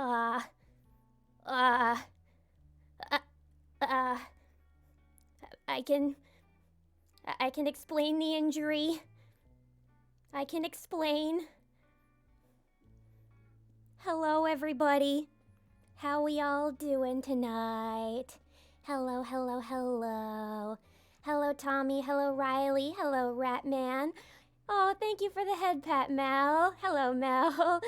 Uh, uh, uh, uh, I can, I can explain the injury. I can explain. Hello, everybody. How we all doing tonight? Hello, hello, hello. Hello, Tommy. Hello, Riley. Hello, Ratman. Oh, thank you for the head pat, Mel. Hello, Mel.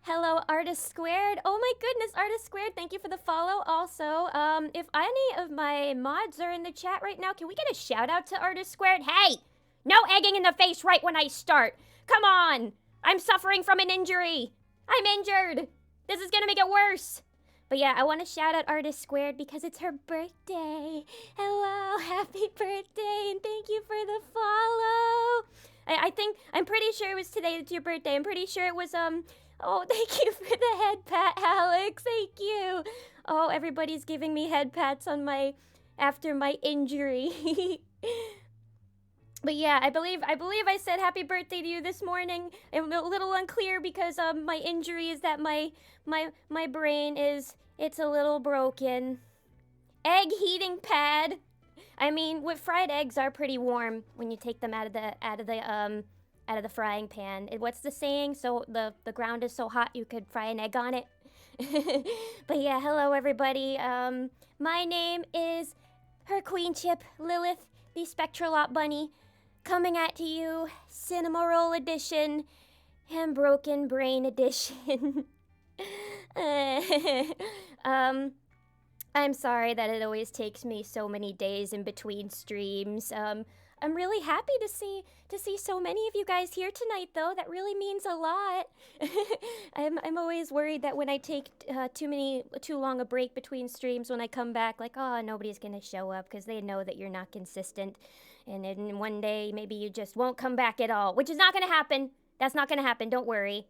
Hello, Artist Squared. Oh my goodness, Artist Squared, thank you for the follow. Also, if any of my mods are in the chat right now, can we get a shout out to Artist Squared? Hey, no egging in the face right when I start. Come on, I'm suffering from an injury. I'm injured. This is gonna make it worse. But yeah, I want to shout out Artist Squared because it's her birthday. Hello, happy birthday, and thank you for the follow. I'm pretty sure it was today that's your birthday. I'm pretty sure it was, oh, thank you for the head pat, Alex. Thank you. Oh, everybody's giving me head pats after my injury. But yeah, I believe I said happy birthday to you this morning. I'm a little unclear because my injury is that my brain it's a little broken. Egg heating pad. I mean, with fried eggs are pretty warm when you take them out of the frying pan. What's the saying? So the ground is so hot you could fry an egg on it. But yeah, hello everybody. My name is her queen chip Lilith, the Spectralot bunny, coming at you, Cinema Roll edition and Broken Brain edition. I'm sorry that it always takes me so many days in between streams. I'm really happy to see so many of you guys here tonight, though. That really means a lot. I'm always worried that when I take too long a break between streams, when I come back, like, oh, nobody's gonna show up because they know that you're not consistent, and then one day maybe you just won't come back at all, which is not gonna happen. That's not gonna happen. Don't worry.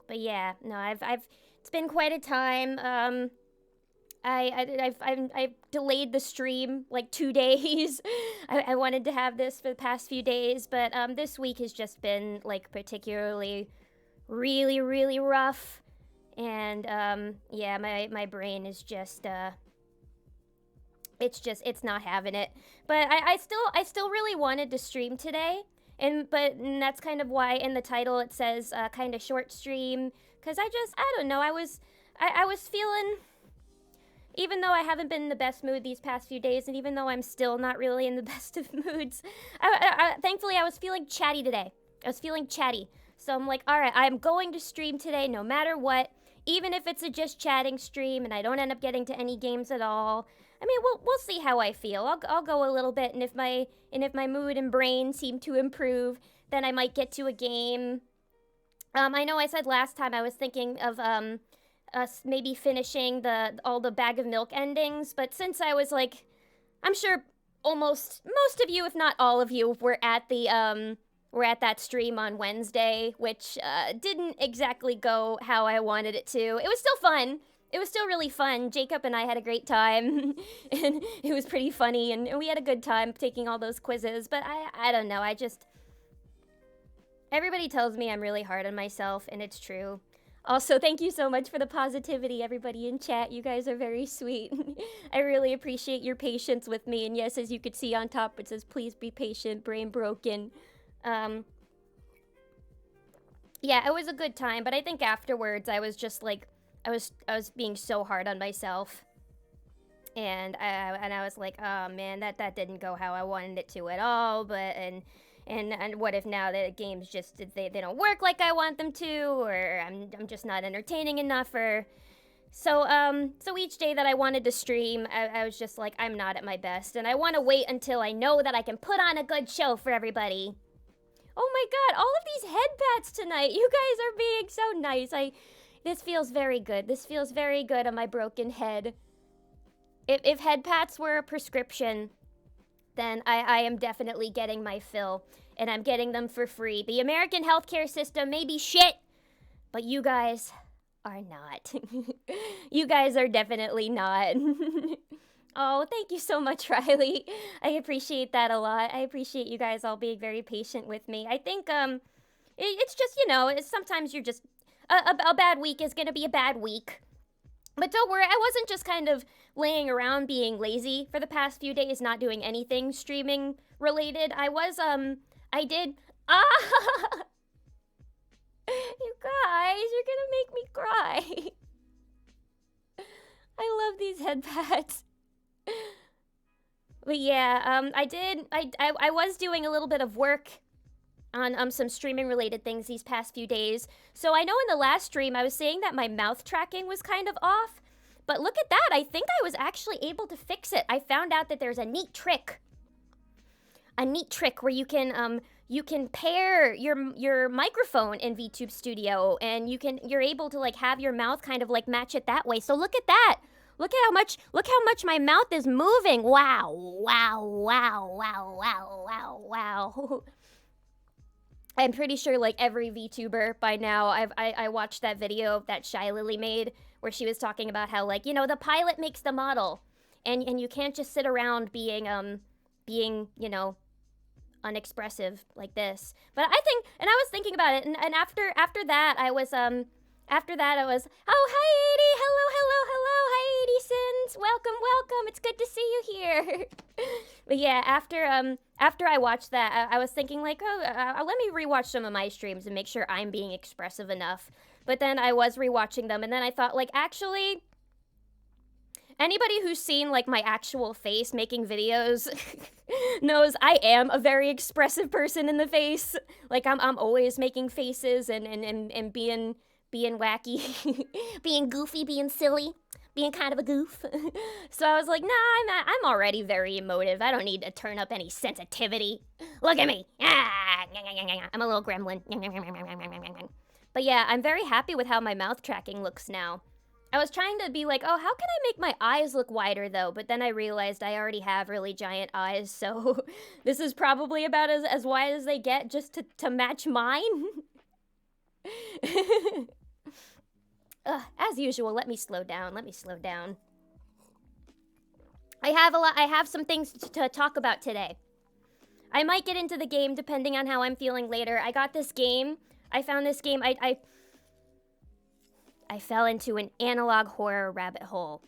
But yeah, no, it's been quite a time. I've delayed the stream like 2 days. I wanted to have this for the past few days, but this week has just been like particularly really, really rough. And yeah, my brain is just it's not having it. But I still really wanted to stream today. And that's kind of why in the title it says kind of short stream, cuz I don't know, I was feeling, even though I haven't been in the best mood these past few days, and even though I'm still not really in the best of moods, thankfully I was feeling chatty today. I was feeling chatty. So I'm like, all right, I'm going to stream today no matter what, even if it's a just chatting stream and I don't end up getting to any games at all. I mean, we'll see how I feel. I'll go a little bit, and if my mood and brain seem to improve, then I might get to a game. I know I said last time I was thinking of us maybe finishing all the bag of milk endings, but since I was like, I'm sure almost most of you, if not all of you, were at that stream on Wednesday, which didn't exactly go how I wanted it to. It was still fun. It was still really fun. Jacob and I had a great time, and it was pretty funny, and we had a good time taking all those quizzes, but I don't know, everybody tells me I'm really hard on myself, and it's true. Also, thank you so much for the positivity, everybody in chat. You guys are very sweet. I really appreciate your patience with me. And yes, as you could see on top, it says, please be patient, brain broken. Yeah, it was a good time, but I think afterwards I was just like, I was being so hard on myself. And I was like, oh man, that didn't go how I wanted it to at all, but, and what if now the games just, they don't work like I want them to, or I'm just not entertaining enough, or... So each day that I wanted to stream, I was just like, I'm not at my best, and I want to wait until I know that I can put on a good show for everybody. Oh my god, all of these head pats tonight! You guys are being so nice. This feels very good. This feels very good on my broken head. If head pats were a prescription, then I am definitely getting my fill, and I'm getting them for free. The American healthcare system may be shit, but you guys are not. You guys are definitely not. Oh, thank you so much, Riley. I appreciate that a lot. I appreciate you guys all being very patient with me. I think it's just, it's sometimes you're just... a bad week is gonna be a bad week. But don't worry, I wasn't just kind of laying around being lazy for the past few days, not doing anything streaming related. I did, you guys, you're gonna make me cry. I love these head pads. But yeah, I was doing a little bit of work on some streaming related things these past few days. So I know in the last stream I was saying that my mouth tracking was kind of off, but look at that. I think I was actually able to fix it. I found out that there's a neat trick. A neat trick where you can pair your microphone in VTube Studio, and you're able to like have your mouth kind of like match it that way. So look at that. Look how much my mouth is moving. Wow. Wow, wow, wow, wow, wow, wow. I'm pretty sure like every VTuber by now, I watched that video that Shy Lily made where she was talking about how like, you know, the pilot makes the model, and you can't just sit around being, you know, unexpressive like this. But I think, and I was thinking about it, and after that I was, oh, hi, Edie, hello, hi, Edie Sins, welcome, it's good to see you here. But yeah, after I watched that, I was thinking like, let me rewatch some of my streams and make sure I'm being expressive enough. But then I was rewatching them, and then I thought like, actually, anybody who's seen like my actual face making videos knows I am a very expressive person in the face. Like I'm always making faces and being wacky, being goofy, being silly, being kind of a goof. So I was like, nah, I'm already very emotive. I don't need to turn up any sensitivity. Look at me. I'm a little gremlin. But yeah, I'm very happy with how my mouth tracking looks now. I was trying to be like, oh, how can I make my eyes look wider though? But then I realized I already have really giant eyes, so this is probably about as wide as they get just to match mine. As usual, let me slow down. I have some things to talk about today. I might get into the game depending on how I'm feeling later. I got this game. I found this game. I fell into an analog horror rabbit hole.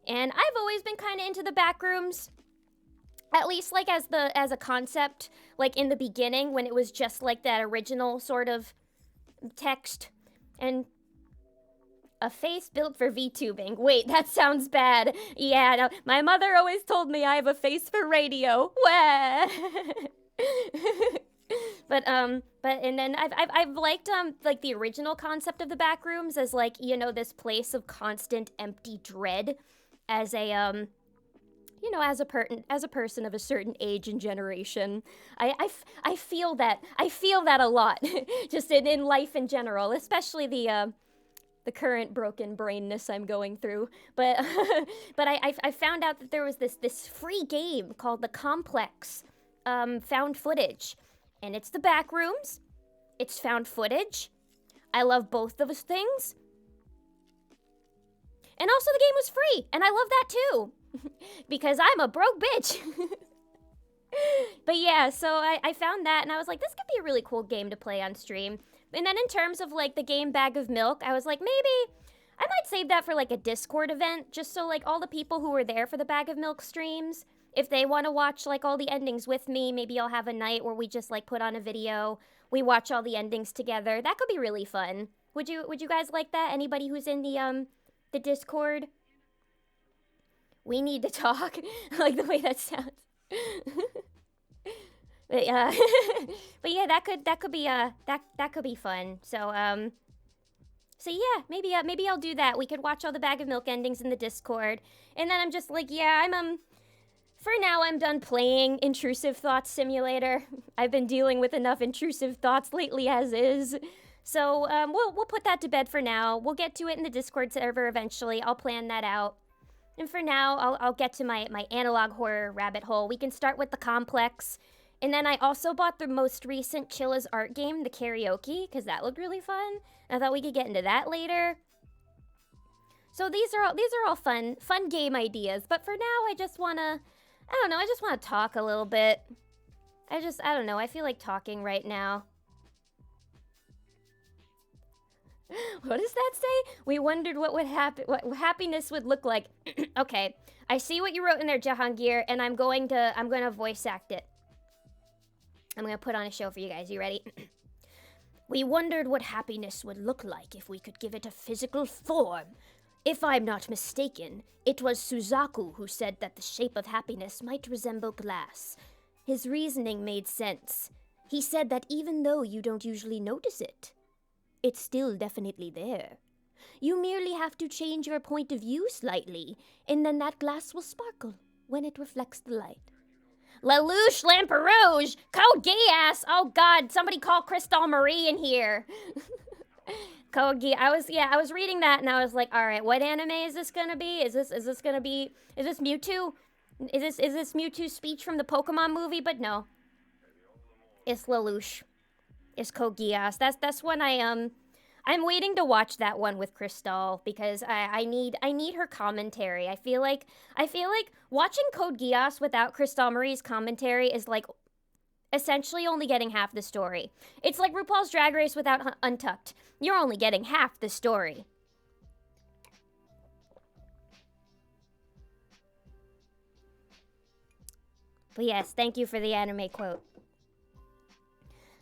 And I've always been kind of into the backrooms. At least like as a concept, like in the beginning when it was just like that original sort of text. And a face built for VTubing. Wait, that sounds bad. Yeah, no, my mother always told me I have a face for radio. Wah. But and then I've liked like the original concept of the backrooms as like, you know, this place of constant empty dread as a you know, as a person of a certain age and generation. I feel that a lot just in life in general, especially the current broken brainness I'm going through. But I found out that there was this free game called The Complex Found Footage. And it's the backrooms. It's found footage. I love both those things. And also the game was free. And I love that too. Because I'm a broke bitch. But yeah, so I found that and I was like, this could be a really cool game to play on stream. And then in terms of like the game Bag of Milk, I was like, maybe I might save that for like a Discord event. Just so like all the people who were there for the Bag of Milk streams, if they want to watch like all the endings with me, maybe I'll have a night where we just like put on a video. We watch all the endings together. That could be really fun. Would you guys like that? Anybody who's in the Discord? We need to talk. Like the way that sounds. But yeah, but yeah, that could be fun. So yeah, maybe I'll do that. We could watch all the Bag of Milk endings in the Discord, and then I'm just like, yeah, for now, I'm done playing Intrusive Thoughts Simulator. I've been dealing with enough intrusive thoughts lately as is. So, we'll put that to bed for now. We'll get to it in the Discord server eventually. I'll plan that out. And for now, I'll get to my analog horror rabbit hole. We can start with The Complex. And then I also bought the most recent Chilla's art game, the Karaoke, because that looked really fun. I thought we could get into that later. So these are all fun game ideas. But for now, I just want to talk a little bit. I don't know, I feel like talking right now. What does that say? We wondered what would happen, what happiness would look like. Okay, I see what you wrote in there, Jahangir, and I'm going to voice act it. I'm going to put on a show for you guys. You ready? We wondered what happiness would look like if we could give it a physical form. If I'm not mistaken, it was Suzaku who said that the shape of happiness might resemble glass. His reasoning made sense. He said that even though you don't usually notice it, it's still definitely there. You merely have to change your point of view slightly, and then that glass will sparkle when it reflects the light. Lelouch Lamperouge! Code Geass! Oh god, somebody call Crystal Marie in here. Code Geass. I was reading that and I was like, alright, what anime is this gonna be? Is this Mewtwo? Is this Mewtwo's speech from the Pokemon movie? But no. It's Lelouch. It's Code Geass. That's when I'm waiting to watch that one with Crystal because I need her commentary. I feel like watching Code Geass without Crystal Marie's commentary is like essentially only getting half the story. It's like RuPaul's Drag Race without Untucked. You're only getting half the story. But yes, thank you for the anime quote.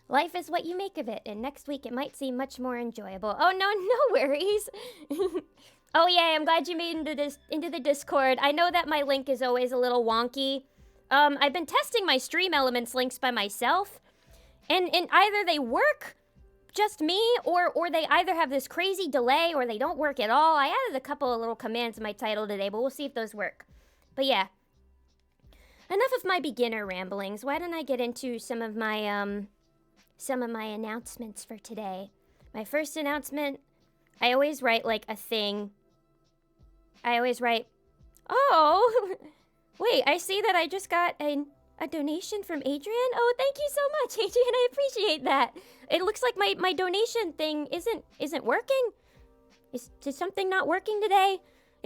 Life is what you make of it, and next week it might seem much more enjoyable. Oh, no worries. Oh, yay, I'm glad you made into the Discord. I know that my link is always a little wonky. I've been testing my Stream Elements links by myself, and either they work, just me, or they either have this crazy delay or they don't work at all. I added a couple of little commands in my title today, but we'll see if those work. But yeah. Enough of my beginner ramblings. Why don't I get into some of my announcements for today. My first announcement, I always write like a thing. I always write, oh, wait, I see that I just got a donation from Adrian. Oh, thank you so much, Adrian. I appreciate that. It looks like my donation thing isn't working. Is something not working today?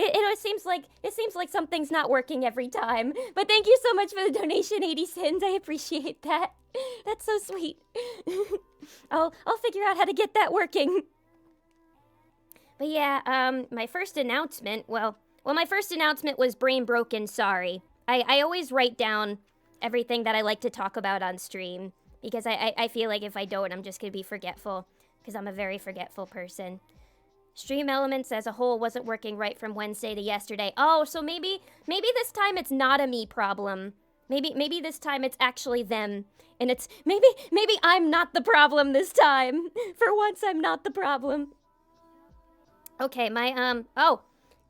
It seems like something's not working every time. But thank you so much for the donation, 80 cents. I appreciate that. That's so sweet. I'll figure out how to get that working. But yeah, my first announcement, my first announcement was brain broken, sorry. I always write down everything that I like to talk about on stream because I feel like if I don't, I'm just gonna be forgetful because I'm a very forgetful person. Stream Elements as a whole wasn't working right from Wednesday to yesterday. Oh, so maybe this time it's not a me problem. Maybe this time it's actually them. And it's maybe I'm not the problem this time. For once I'm not the problem. Okay, oh,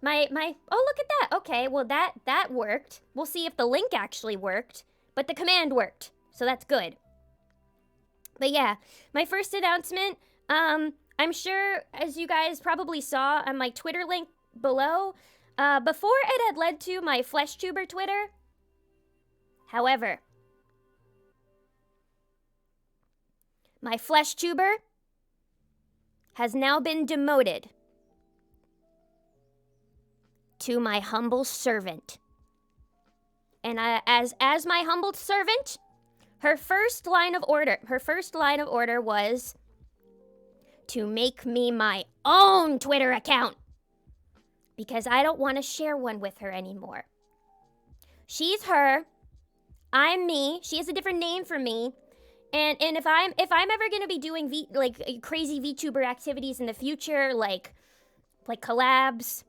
look at that. Okay, well that worked. We'll see if the link actually worked, but the command worked. So that's good. But yeah, my first announcement, I'm sure, as you guys probably saw on my Twitter link below, before it had led to my FleshTuber Twitter. However, my FleshTuber has now been demoted to my humble servant. And as my humble servant, her first line of order was to make me my own Twitter account because I don't want to share one with her anymore. She's her, I'm me. She has a different name for me. And if I'm ever going to be doing crazy VTuber activities in the future, like collabs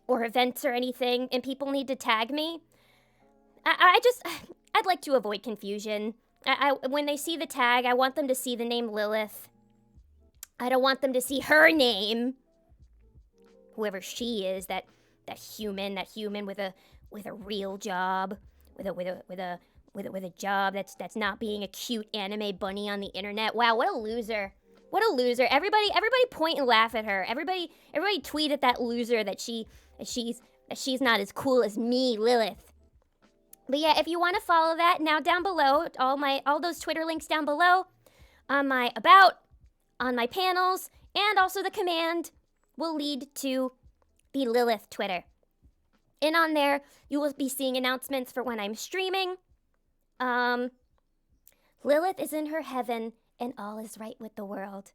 or events or anything, and people need to tag me, I'd like to avoid confusion. When they see the tag, I want them to see the name Lilith. I don't want them to see her name. Whoever she is, that human with a real job, with a job that's not being a cute anime bunny on the internet. Wow, what a loser. What a loser. Everybody point and laugh at her. Everybody tweet at that loser that she's not as cool as me, Lilith. But yeah, if you want to follow that, now down below, all those Twitter links down below, on my about, on my panels, and also the command will lead to the Lilith Twitter. And on there, you will be seeing announcements for when I'm streaming. Lilith is in her heaven, and all is right with the world.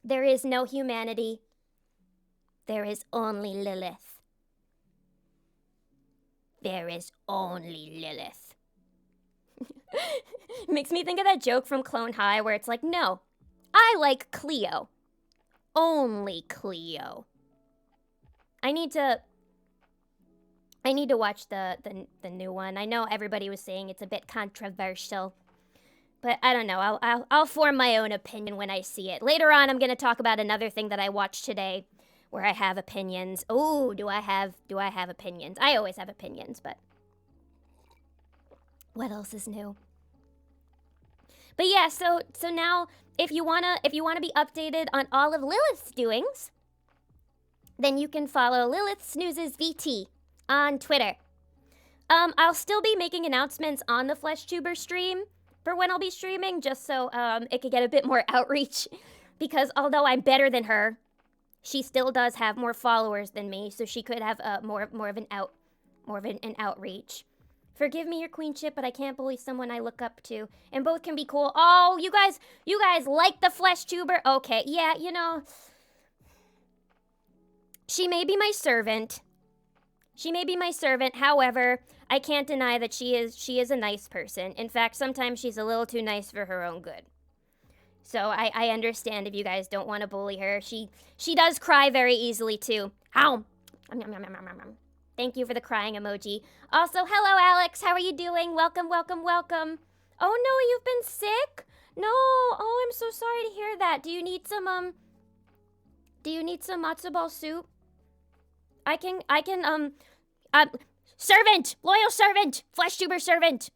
There is no humanity. There is only Lilith. There is only Lilith. Makes me think of that joke from Clone High where it's like, no, I like Cleo. Only Cleo. I need to watch the new one. I know everybody was saying it's a bit controversial, but I don't know. I'll form my own opinion when I see it. Later on, I'm gonna talk about another thing that I watched today, where I have opinions. Oh, do I have opinions? I always have opinions, but what else is new? But yeah, so now if you wanna be updated on all of Lilith's doings, then you can follow Lilith Snoozes VT on Twitter. I'll still be making announcements on the FleshTuber stream for when I'll be streaming, just so it could get a bit more outreach. Because although I'm better than her, she still does have more followers than me, so she could have more of an outreach. Forgive me your queenship, but I can't bully someone I look up to, and both can be cool. Oh, you guys like the FleshTuber? Okay, yeah, you know, she may be my servant. However, I can't deny that she is a nice person. In fact, sometimes she's a little too nice for her own good. So I understand if you guys don't want to bully her. She does cry very easily too. Ow! Thank you for the crying emoji. Also, hello Alex, how are you doing? Welcome. Oh no, you've been sick? No. Oh, I'm so sorry to hear that. Do you need some matzo ball soup? I can servant, loyal servant, FleshTuber servant.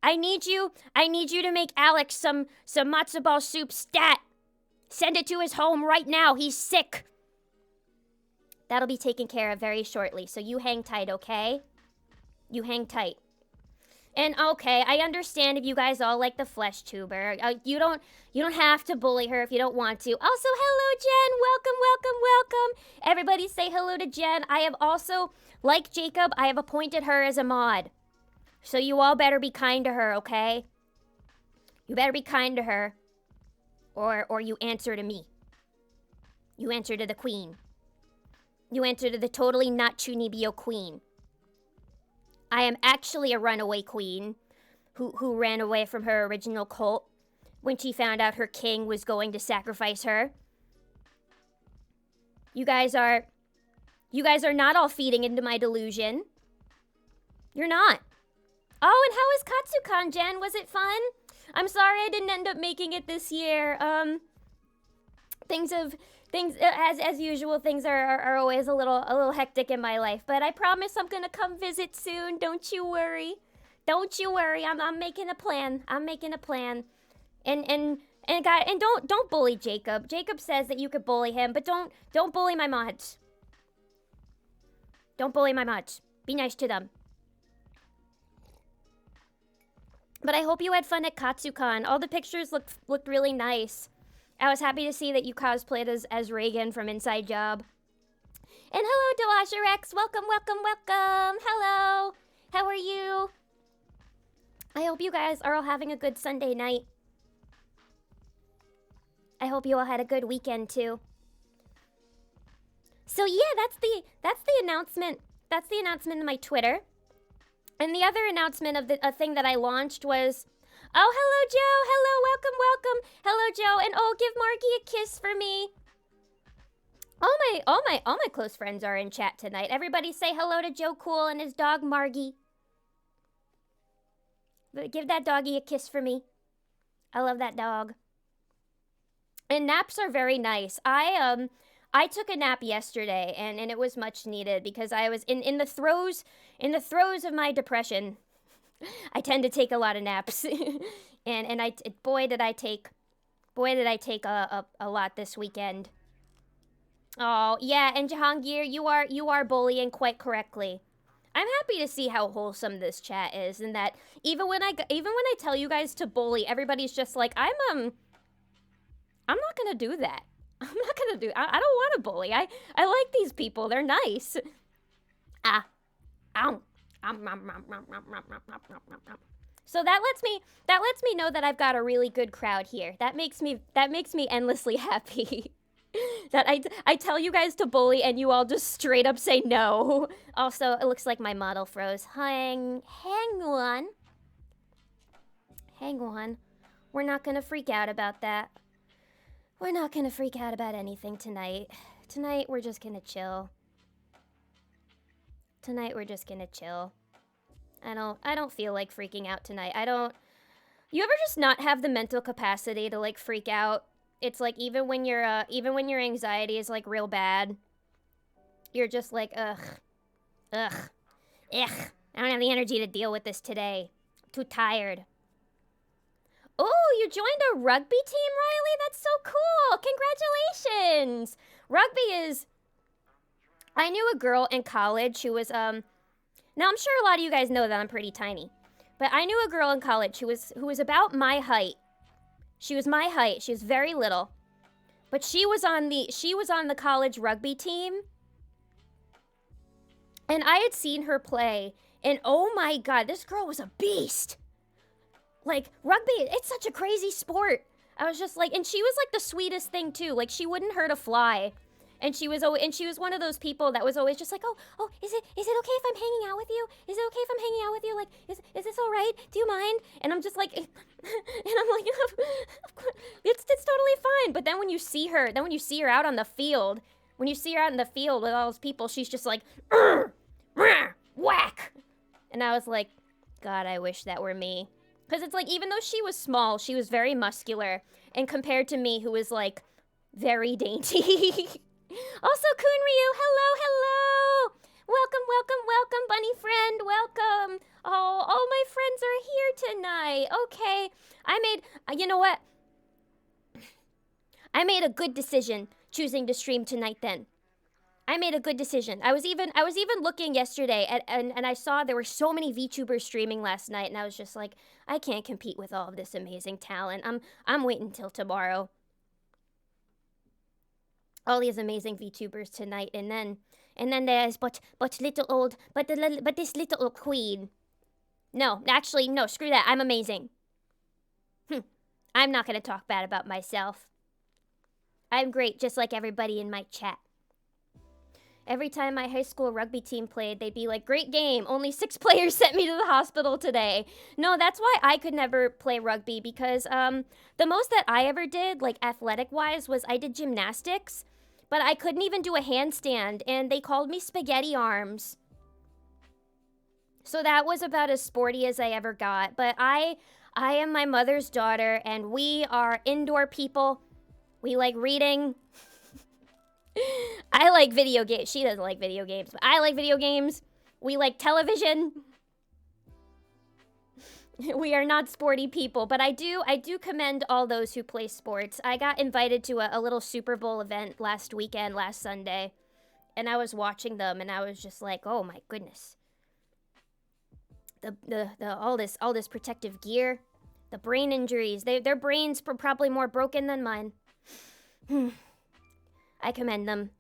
I need you to make Alex some matzo ball soup stat. Send it to his home right now. He's sick. That'll be taken care of very shortly. So you hang tight, okay? You hang tight. And okay, I understand if you guys all like the FleshTuber. You don't have to bully her if you don't want to. Also, hello Jen. Welcome. Everybody say hello to Jen. I have also, like Jacob, I have appointed her as a mod. So you all better be kind to her, okay? You better be kind to her. Or you answer to me. You answer to the queen. You answer to the totally not Chunibyo queen. I am actually a runaway queen who ran away from her original cult when she found out her king was going to sacrifice her. You guys are not all feeding into my delusion. You're not. Oh, and how is Katsukan, Jen? Was it fun? I'm sorry I didn't end up making it this year. Things as usual, things are always a little hectic in my life, but I promise I'm gonna come visit soon. Don't you worry. I'm making a plan. And don't bully Jacob. Jacob says that you could bully him, but don't bully my mods. Don't bully my mods. Be nice to them. But I hope you had fun at Katsukan. All the pictures looked really nice. I was happy to see that you cosplayed as Reagan from Inside Job. And hello, Delasha Rex. Welcome. Hello. How are you? I hope you guys are all having a good Sunday night. I hope you all had a good weekend too. So yeah, that's the announcement. That's the announcement on my Twitter. And the other announcement of a thing that I launched was, oh, hello, Joe. Hello, welcome. Hello, Joe. And oh, give Margie a kiss for me. All my close friends are in chat tonight. Everybody say hello to Joe Cool and his dog Margie. Give that doggy a kiss for me. I love that dog. And naps are very nice. I took a nap yesterday and it was much needed because I was in the throes of my depression. I tend to take a lot of naps. and boy did I take a lot this weekend. Oh, yeah, and Jahangir, you are bullying quite correctly. I'm happy to see how wholesome this chat is, and that even when I tell you guys to bully, everybody's just like, I'm not gonna do that. I don't want to bully. I like these people. They're nice. So that lets me know that I've got a really good crowd here. That makes me endlessly happy. That I tell you guys to bully and you all just straight up say no. Also, it looks like my model froze. Hang on. Hang on. We're not gonna freak out about that. We're not gonna freak out about anything tonight. Tonight we're just gonna chill. Tonight we're just gonna chill. I don't feel like freaking out tonight. You ever just not have the mental capacity to like freak out? It's like even when your anxiety is like real bad, you're just like ugh. I don't have the energy to deal with this today. I'm too tired. Oh, you joined a rugby team, Riley? That's so cool. Congratulations. Rugby is I knew a girl in college who was now I'm sure a lot of you guys know that I'm pretty tiny. But I knew a girl in college who was about my height. She was my height. She was very little. But she was on the college rugby team. And I had seen her play, and oh my god, this girl was a beast. Like, rugby, it's such a crazy sport. I was just like, and she was like the sweetest thing too. Like, she wouldn't hurt a fly. And she was one of those people that was always just like, oh, is it okay if I'm hanging out with you? Is it okay if I'm hanging out with you? Like, is this all right? Do you mind? And I'm just like, and I'm like, it's totally fine. But then when you see her out on the field, when you see her out in the field with all those people, she's just like, whack. And I was like, God, I wish that were me. Because it's like, even though she was small, she was very muscular. And compared to me, who was like very dainty. Also, Kunryu, hello. Welcome, bunny friend, welcome. Oh, all my friends are here tonight. Okay, you know what? I made a good decision choosing to stream tonight then. I made a good decision. I was even looking yesterday and I saw there were so many VTubers streaming last night, and I was just like, I can't compete with all of this amazing talent. I'm waiting till tomorrow. All these amazing VTubers tonight, and then there's but this little old queen. No, actually, no, screw that. I'm amazing. I'm not gonna talk bad about myself. I'm great, just like everybody in my chat. Every time my high school rugby team played, they'd be like, great game, only 6 players sent me to the hospital today. No, that's why I could never play rugby, because the most that I ever did, like athletic-wise, was I did gymnastics. But I couldn't even do a handstand, and they called me spaghetti arms. So that was about as sporty as I ever got. But I am my mother's daughter, and we are indoor people. We like reading. I like video games. She doesn't like video games, but I like video games. We like television. We are not sporty people, but I do commend all those who play sports. I got invited to a little Super Bowl event last Sunday, and I was watching them, and I was just like, oh my goodness. All this protective gear, the brain injuries, their brains were probably more broken than mine. I commend them.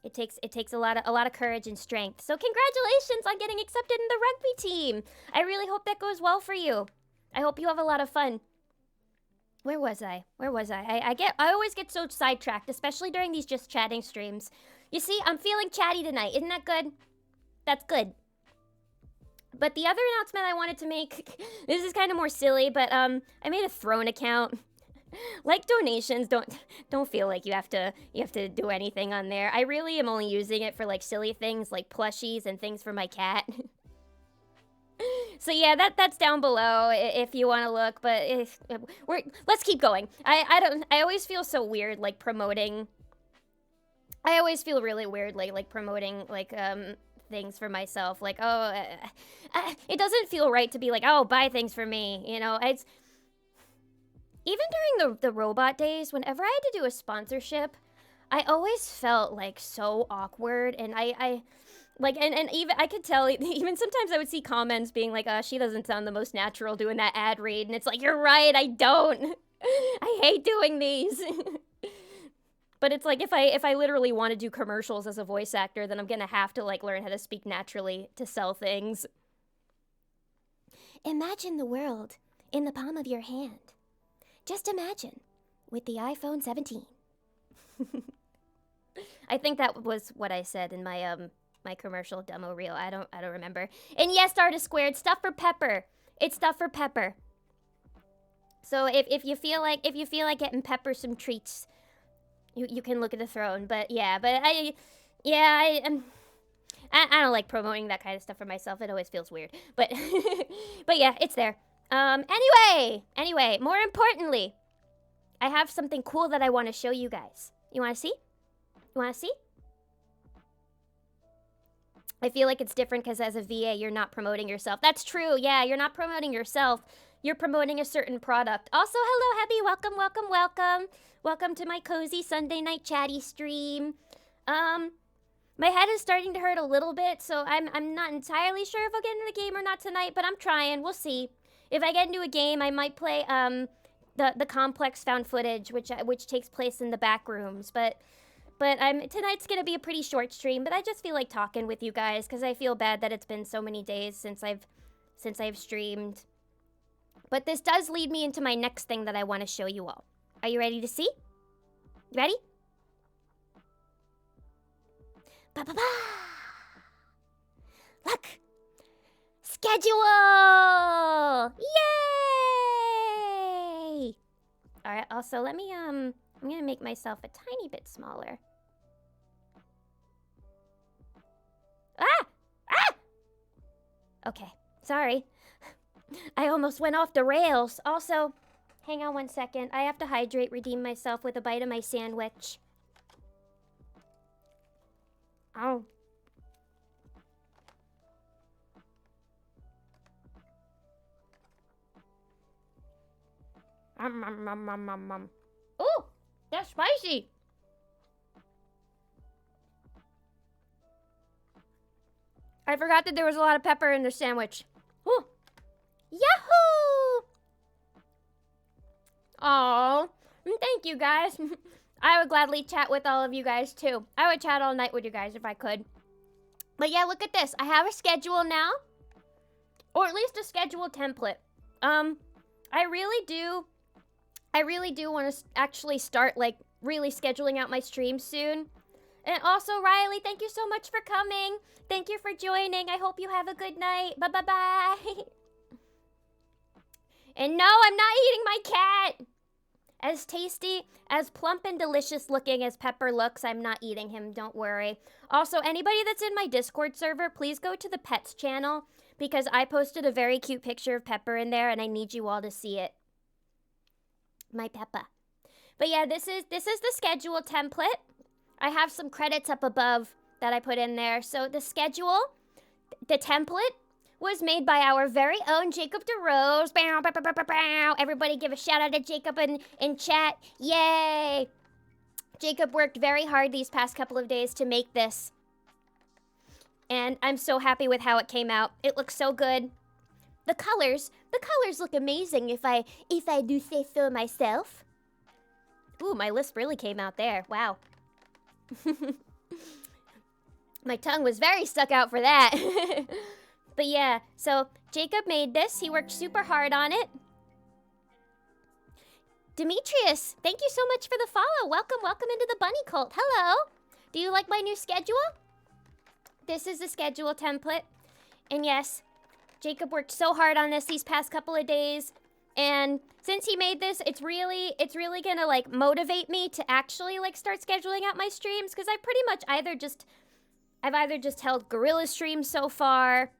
It takes a lot of courage and strength. So congratulations on getting accepted in the rugby team. I really hope that goes well for you. I hope you have a lot of fun. Where was I? I always get so sidetracked, especially during these just chatting streams. You see, I'm feeling chatty tonight. Isn't that good? That's good. But the other announcement I wanted to make, this is kind of more silly, but I made a Throne account. Like donations, don't feel like you have to do anything on there. I really am only using it for like silly things like plushies and things for my cat. So yeah, that's down below if you want to look, but let's keep going. I always feel so weird like promoting. I always feel really weird like promoting like things for myself, like it doesn't feel right to be like, oh, buy things for me, you know. It's even during the robot days, whenever I had to do a sponsorship, I always felt like so awkward, and I like, and even I could tell, even sometimes I would see comments being like, she doesn't sound the most natural doing that ad read, and it's like, you're right, I don't. I hate doing these. But it's like, if I literally want to do commercials as a voice actor, then I'm gonna have to like learn how to speak naturally to sell things. Imagine the world in the palm of your hand. Just imagine, with the iPhone 17. I think that was what I said in my my commercial demo reel. I don't remember. And yes, Artist Squared, stuff for Pepper. It's stuff for Pepper. So if you feel like getting Pepper some treats, you can look at the throne. But yeah, I don't like promoting that kind of stuff for myself. It always feels weird. But but yeah, it's there. Anyway, more importantly, I have something cool that I want to show you guys. You want to see? You want to see? I feel like it's different because as a VA, you're not promoting yourself. That's true. Yeah, you're not promoting yourself. You're promoting a certain product. Also, hello, Heavy. Welcome, welcome, welcome. Welcome to my cozy Sunday night chatty stream. My head is starting to hurt a little bit, so I'm not entirely sure if I'll get into the game or not tonight, but I'm trying. We'll see. If I get into a game, I might play the complex found footage, which takes place in the back rooms, but tonight's gonna be a pretty short stream, but I just feel like talking with you guys because I feel bad that it's been so many days since I've streamed. But this does lead me into my next thing that I want to show you all. Are you ready to see? Ready? Ba-ba-ba! Look! Schedule! Yay! Alright, also let me, I'm gonna make myself a tiny bit smaller. Ah! Ah! Okay, sorry. I almost went off the rails. Also, hang on one second. I have to hydrate, redeem myself with a bite of my sandwich. Oh. Ooh, that's spicy. I forgot that there was a lot of pepper in the sandwich. Ooh. Yahoo! Aw, thank you guys. I would gladly chat with all of you guys too. I would chat all night with you guys if I could. But yeah, look at this. I have a schedule now. Or at least a schedule template. I really do want to actually start like really scheduling out my streams soon. And also, Riley, thank you so much for coming. Thank you for joining. I hope you have a good night. Bye-bye-bye. And no, I'm not eating my cat. As tasty, as plump and delicious looking as Pepper looks, I'm not eating him, don't worry. Also, anybody that's in my Discord server, please go to the Pets channel because I posted a very cute picture of Pepper in there and I need you all to see it. My Peppa. But yeah, this is the schedule template. I have some credits up above that I put in there. So the schedule, the template, was made by our very own Jacob DeRose. Bow, bow, bow, bow, bow, bow. Everybody give a shout out to Jacob in chat. Yay! Jacob worked very hard these past couple of days to make this. And I'm so happy with how it came out. It looks so good. The colors look amazing if I do say so myself. Ooh, my lisp really came out there. Wow. My tongue was very stuck out for that. But yeah, so Jacob made this. He worked super hard on it. Demetrius, thank you so much for the follow. Welcome into the bunny cult. Hello. Do you like my new schedule? This is the schedule template. And yes, Jacob worked so hard on this these past couple of days. And since he made this, it's really gonna like motivate me to actually like start scheduling out my streams because I've either just held guerrilla streams so far,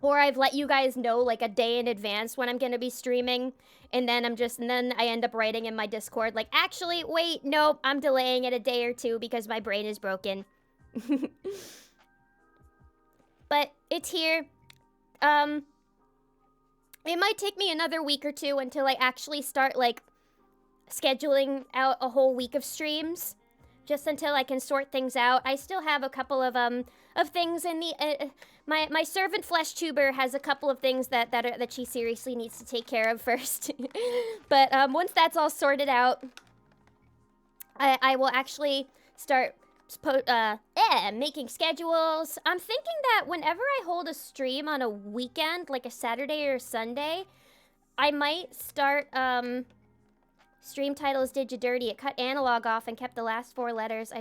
or I've let you guys know like a day in advance when I'm gonna be streaming, and then I end up writing in my Discord like, actually, wait, nope, I'm delaying it a day or two because my brain is broken. But it's here. It might take me another week or two until I actually start like scheduling out a whole week of streams. Just until I can sort things out. I still have a couple of things in the my servant flesh tuber has a couple of things that she seriously needs to take care of first. But once that's all sorted out, I will actually start making schedules. I'm thinking that whenever I hold a stream on a weekend, like a Saturday or Sunday, I might start, stream titles did you dirty. It cut analog off and kept the last 4 letters.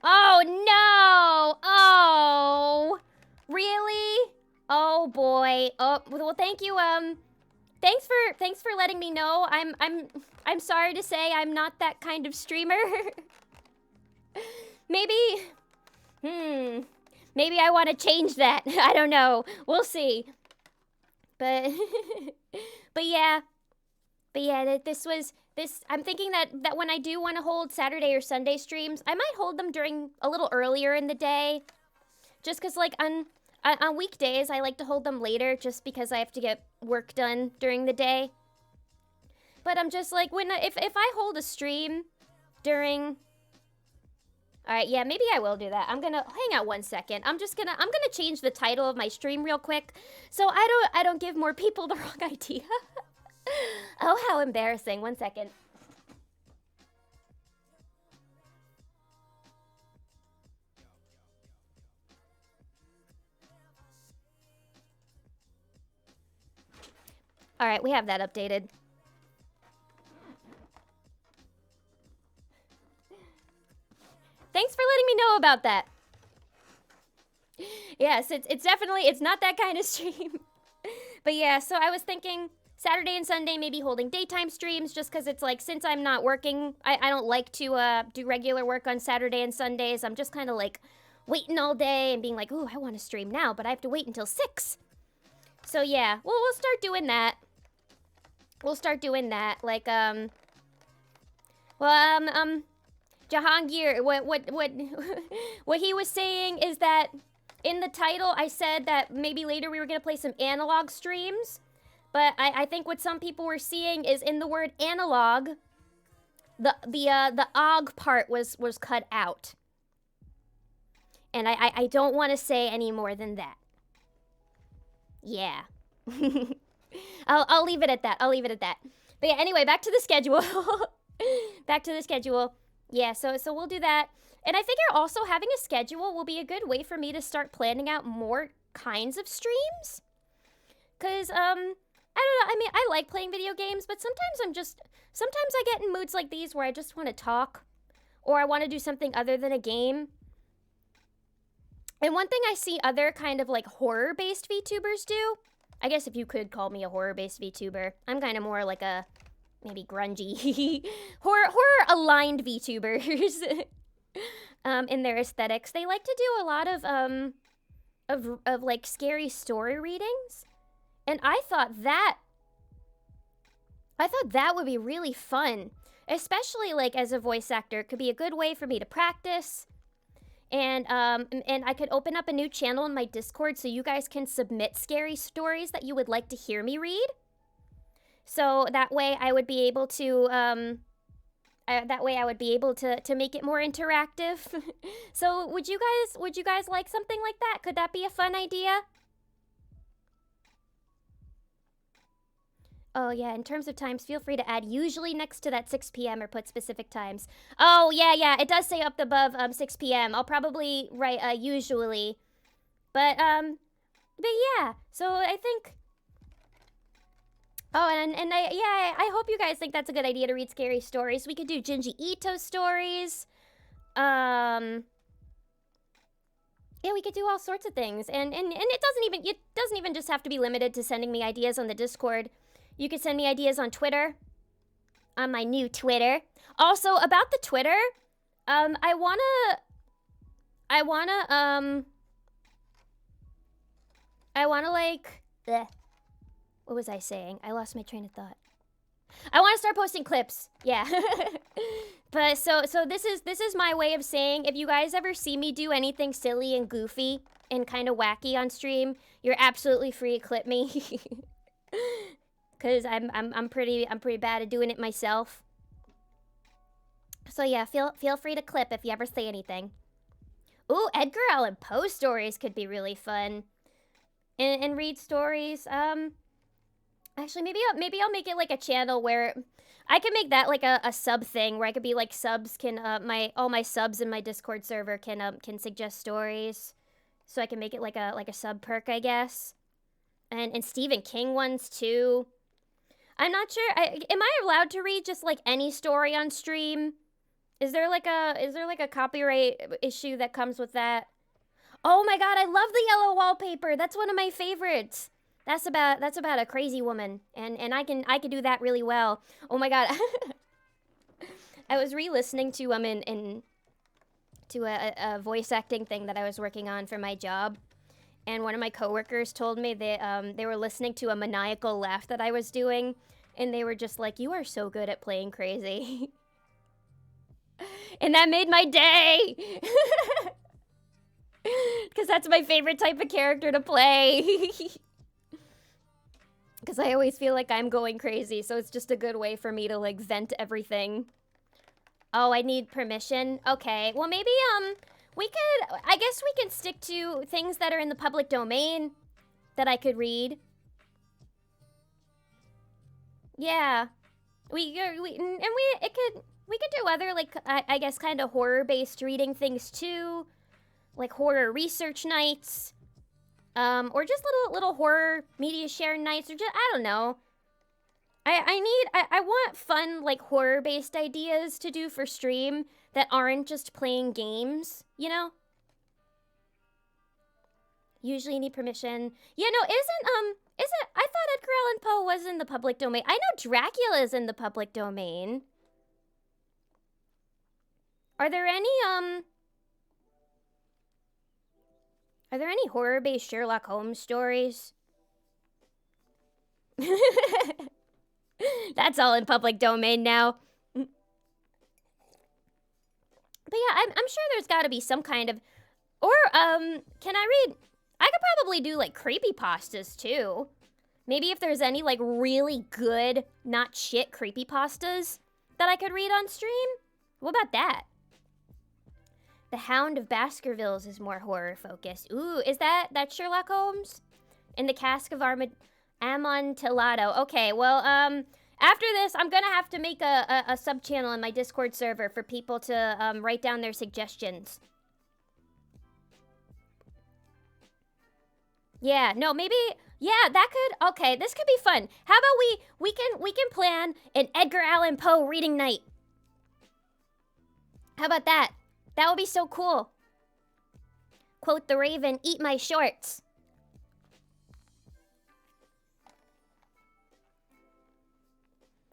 Oh, no! Oh! Really? Oh, boy. Oh, well, thank you, thanks for letting me know. I'm sorry to say I'm not that kind of streamer. Maybe I want to change that. I don't know. We'll see. But yeah. I'm thinking that when I do want to hold Saturday or Sunday streams, I might hold them during a little earlier in the day. Just cuz like on weekdays, I like to hold them later just because I have to get work done during the day. But I'm just like, if I hold a stream during... Alright, yeah, maybe I will do that. I'm gonna... Hang out 1 second. I'm gonna change the title of my stream real quick so I don't give more people the wrong idea. Oh, how embarrassing. 1 second. Alright, we have that updated. Thanks for letting me know about that. Yes, it's definitely, it's not that kind of stream. But yeah, so I was thinking Saturday and Sunday maybe holding daytime streams just because it's like, since I'm not working, I don't like to do regular work on Saturday and Sundays. I'm just kind of like waiting all day and being like, ooh, I want to stream now, but I have to wait until 6. So yeah, well, we'll start doing that. We'll start doing that. Like, Jahangir, what he was saying is that in the title, I said that maybe later we were gonna play some analog streams, but I think what some people were seeing is in the word analog, the og part was cut out, and I don't want to say any more than that. Yeah, I'll leave it at that. I'll leave it at that. But yeah, anyway, back to the schedule. Back to the schedule. Yeah, so we'll do that. And I figure also having a schedule will be a good way for me to start planning out more kinds of streams. Because, I don't know, I mean, I like playing video games, but sometimes I get in moods like these where I just want to talk. Or I want to do something other than a game. And one thing I see other kind of like horror-based VTubers do, I guess if you could call me a horror-based VTuber, I'm kind of more like a... maybe grungy, horror-aligned VTubers in their aesthetics. They like to do a lot of like scary story readings, and I thought that would be really fun, especially like as a voice actor. It could be a good way for me to practice, and I could open up a new channel in my Discord so you guys can submit scary stories that you would like to hear me read. So that way I would be able to, to make it more interactive. So would you guys like something like that? Could that be a fun idea? Oh yeah, in terms of times, feel free to add usually next to that 6 p.m. or put specific times. Oh yeah, it does say up above 6 p.m. I'll probably write usually. But yeah, so I think... Oh, and I hope you guys think that's a good idea to read scary stories. We could do Junji Ito stories. Yeah, we could do all sorts of things. And it doesn't even just have to be limited to sending me ideas on the Discord. You could send me ideas on Twitter. On my new Twitter. Also, about the Twitter, I wanna like... Bleh. What was I saying? I lost my train of thought. I want to start posting clips. Yeah. But so this is my way of saying, if you guys ever see me do anything silly and goofy and kind of wacky on stream, you're absolutely free to clip me. Cuz I'm pretty bad at doing it myself. So yeah, feel free to clip if you ever say anything. Ooh, Edgar Allan Poe stories could be really fun. And read stories. Actually, maybe I'll make it like a channel where I can make that like a sub thing where I could be like subs can all my subs in my Discord server can suggest stories, so I can make it like a sub perk, I guess, and Stephen King ones too. I'm not sure. Am I allowed to read just like any story on stream? Is there like a copyright issue that comes with that? Oh my god, I love the yellow wallpaper. That's one of my favorites. That's about a crazy woman, and I can do that really well. Oh my god. I was re-listening to in to a voice acting thing that I was working on for my job, and one of my coworkers told me they were listening to a maniacal laugh that I was doing, and they were just like, "You are so good at playing crazy." And that made my day. Because that's my favorite type of character to play. Because I always feel like I'm going crazy, so it's just a good way for me to, like, vent everything. Oh, I need permission? Okay, well, maybe, I guess we can stick to things that are in the public domain that I could read. Yeah. We could do other, like, I guess, kind of horror-based reading things, too. Like, horror research nights. Or just little horror media share nights, or just, I don't know. I want fun, like, horror-based ideas to do for stream that aren't just playing games, you know? Usually need permission. Yeah, no, I thought Edgar Allan Poe was in the public domain. I know Dracula's in the public domain. Are there any horror-based Sherlock Holmes stories? That's all in public domain now. But yeah, I'm sure there's got to be some kind of... Or, can I read... I could probably do, like, creepypastas, too. Maybe if there's any, like, really good, not shit creepypastas that I could read on stream? What about that? The Hound of Baskervilles is more horror-focused. Ooh, is that Sherlock Holmes? In the Cask of Amontillado. Okay, well, after this, I'm gonna have to make a sub-channel in my Discord server for people to, write down their suggestions. Yeah, no, maybe... Yeah, that could... Okay, this could be fun. How about we can plan an Edgar Allan Poe reading night? How about that? That would be so cool. Quote the Raven, eat my shorts.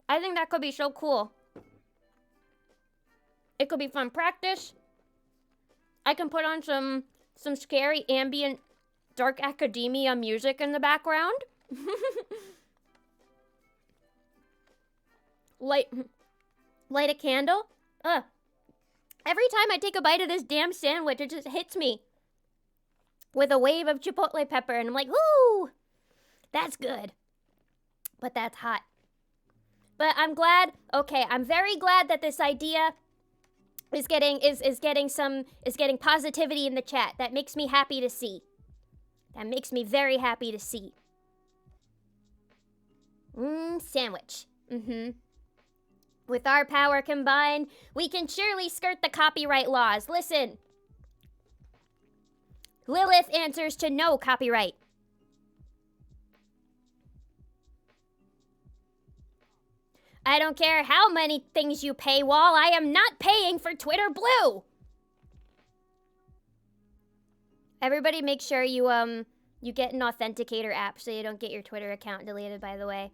I think that could be so cool. It could be fun practice. I can put on some scary ambient dark academia music in the background. Light a candle. Every time I take a bite of this damn sandwich, it just hits me with a wave of chipotle pepper, and I'm like, ooh, that's good. But that's hot. But I'm glad, okay, I'm very glad that this idea is getting positivity in the chat. That makes me happy to see. That makes me very happy to see. Sandwich. With our power combined, we can surely skirt the copyright laws. Listen. Lilith answers to no copyright. I don't care how many things you paywall, I am not paying for Twitter Blue. Everybody make sure you get an authenticator app so you don't get your Twitter account deleted, by the way.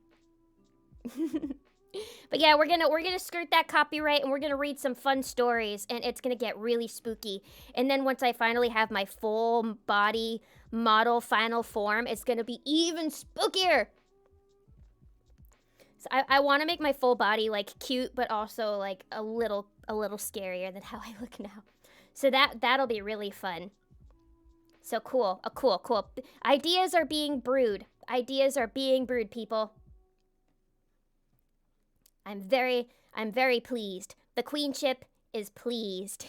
But yeah, we're gonna skirt that copyright, and we're gonna read some fun stories, and it's gonna get really spooky. And then once I finally have my full body model final form, it's gonna be even spookier. So I want to make my full body like cute, but also like a little scarier than how I look now. So that'll be really fun. So cool, cool. Ideas are being brewed. Ideas are being brewed, people. I'm very pleased. The queenship is pleased.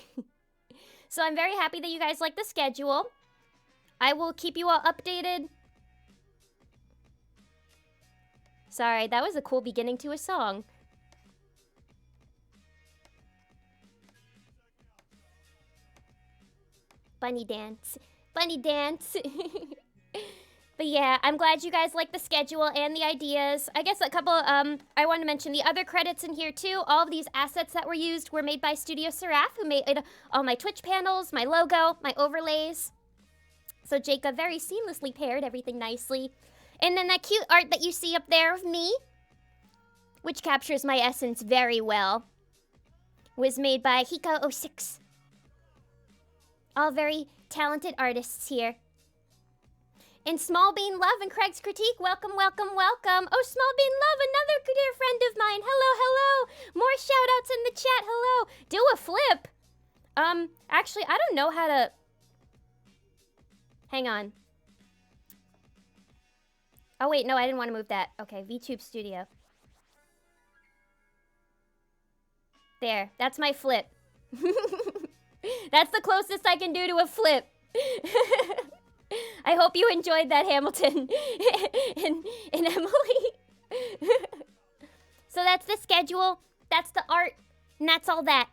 So I'm very happy that you guys like the schedule. I will keep you all updated. Sorry, that was a cool beginning to a song. Bunny dance. Bunny dance. But yeah, I'm glad you guys like the schedule and the ideas. I guess a couple, I want to mention the other credits in here too. All of these assets that were used were made by Studio Seraph, who made all my Twitch panels, my logo, my overlays. So Jacob very seamlessly paired everything nicely. And then that cute art that you see up there of me, which captures my essence very well, was made by Hiko06. All very talented artists here. And Small Bean Love and Craig's Critique, welcome, welcome, welcome. Oh, Small Bean Love, another dear friend of mine. Hello, hello. More shout-outs in the chat, hello. Do a flip. Actually, I don't know how to... Hang on. Oh, wait, no, I didn't want to move that. Okay, VTube Studio. There, that's my flip. That's the closest I can do to a flip. I hope you enjoyed that, Hamilton and Emily. So that's the schedule, that's the art, and that's all that.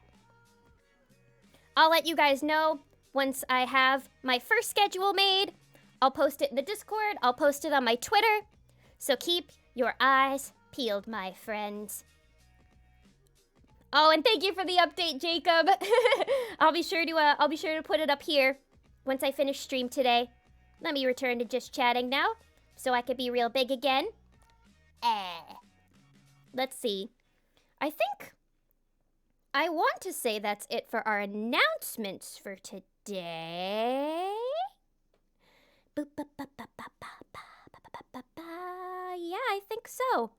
I'll let you guys know once I have my first schedule made. I'll post it in the Discord, I'll post it on my Twitter. So keep your eyes peeled, my friends. Oh, and thank you for the update, Jacob. I'll be sure to put it up here once I finish stream today. Let me return to just chatting now, so I could be real big again. Let's see. I think I want to say that's it for our announcements for today. Yeah, I think so.